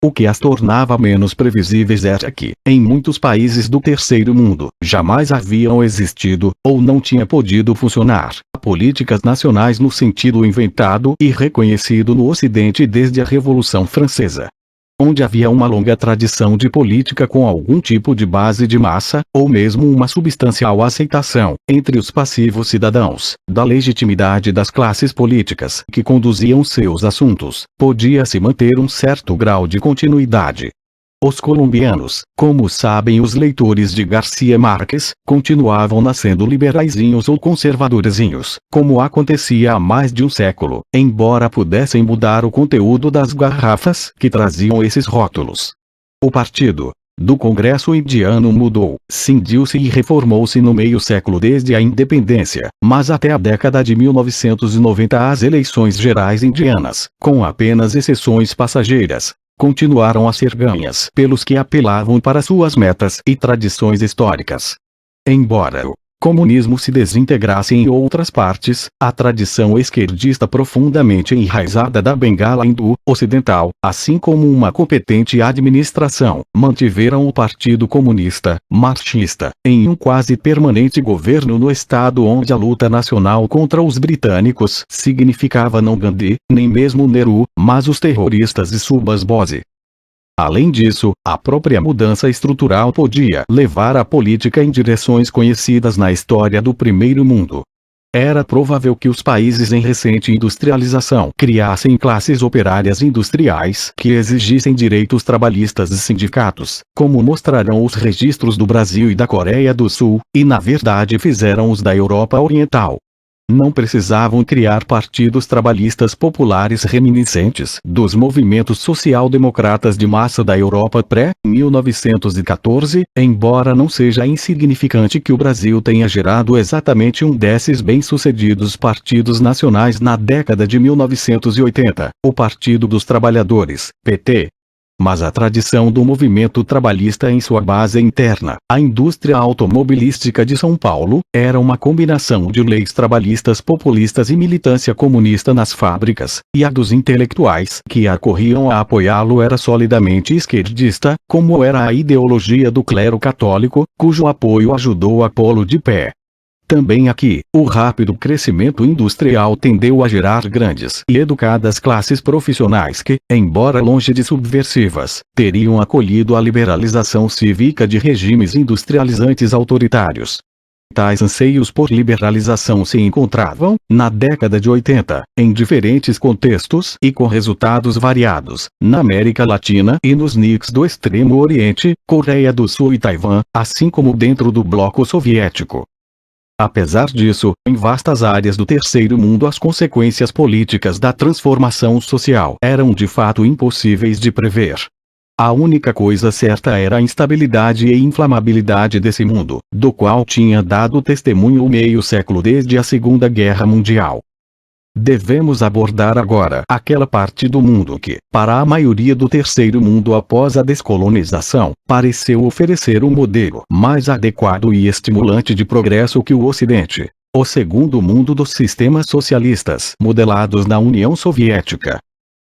O que as tornava menos previsíveis era que, em muitos países do terceiro mundo, jamais haviam existido, ou não tinha podido funcionar, políticas nacionais no sentido inventado e reconhecido no Ocidente desde a Revolução Francesa. Onde havia uma longa tradição de política com algum tipo de base de massa, ou mesmo uma substancial aceitação, entre os passivos cidadãos, da legitimidade das classes políticas que conduziam seus assuntos, podia-se manter um certo grau de continuidade. Os colombianos, como sabem os leitores de Garcia Marques, continuavam nascendo liberaizinhos ou conservadorzinhos, como acontecia há mais de um século, embora pudessem mudar o conteúdo das garrafas que traziam esses rótulos. O partido do Congresso indiano mudou, cindiu-se e reformou-se no meio século desde a independência, mas até a década de 1990 as eleições gerais indianas, com apenas exceções passageiras, continuaram a ser ganhas pelos que apelavam para suas metas e tradições históricas. Embora o comunismo se desintegrasse em outras partes, a tradição esquerdista profundamente enraizada da Bengala Hindu-Ocidental, assim como uma competente administração, mantiveram o Partido Comunista, marxista, em um quase permanente governo no estado onde a luta nacional contra os britânicos significava não Gandhi, nem mesmo Nehru, mas os terroristas de Subhas Bose. Além disso, a própria mudança estrutural podia levar a política em direções conhecidas na história do primeiro mundo. Era provável que os países em recente industrialização criassem classes operárias industriais que exigissem direitos trabalhistas e sindicatos, como mostrarão os registros do Brasil e da Coreia do Sul, e na verdade fizeram os da Europa Oriental. Não precisavam criar partidos trabalhistas populares reminiscentes dos movimentos social-democratas de massa da Europa pré-1914, embora não seja insignificante que o Brasil tenha gerado exatamente um desses bem-sucedidos partidos nacionais na década de 1980, o Partido dos Trabalhadores, PT. Mas a tradição do movimento trabalhista em sua base interna, a indústria automobilística de São Paulo, era uma combinação de leis trabalhistas populistas e militância comunista nas fábricas, e a dos intelectuais que acorriam a apoiá-lo era solidamente esquerdista, como era a ideologia do clero católico, cujo apoio ajudou a pô-lo de pé. Também aqui, o rápido crescimento industrial tendeu a gerar grandes e educadas classes profissionais que, embora longe de subversivas, teriam acolhido a liberalização cívica de regimes industrializantes autoritários. Tais anseios por liberalização se encontravam, na década de 80, em diferentes contextos e com resultados variados, na América Latina e nos NICs do Extremo Oriente, Coreia do Sul e Taiwan, assim como dentro do bloco soviético. Apesar disso, em vastas áreas do terceiro mundo as consequências políticas da transformação social eram de fato impossíveis de prever. A única coisa certa era a instabilidade e inflamabilidade desse mundo, do qual tinha dado testemunho o meio século desde a Segunda Guerra Mundial. Devemos abordar agora aquela parte do mundo que, para a maioria do terceiro mundo após a descolonização, pareceu oferecer um modelo mais adequado e estimulante de progresso que o Ocidente. O segundo mundo dos sistemas socialistas modelados na União Soviética.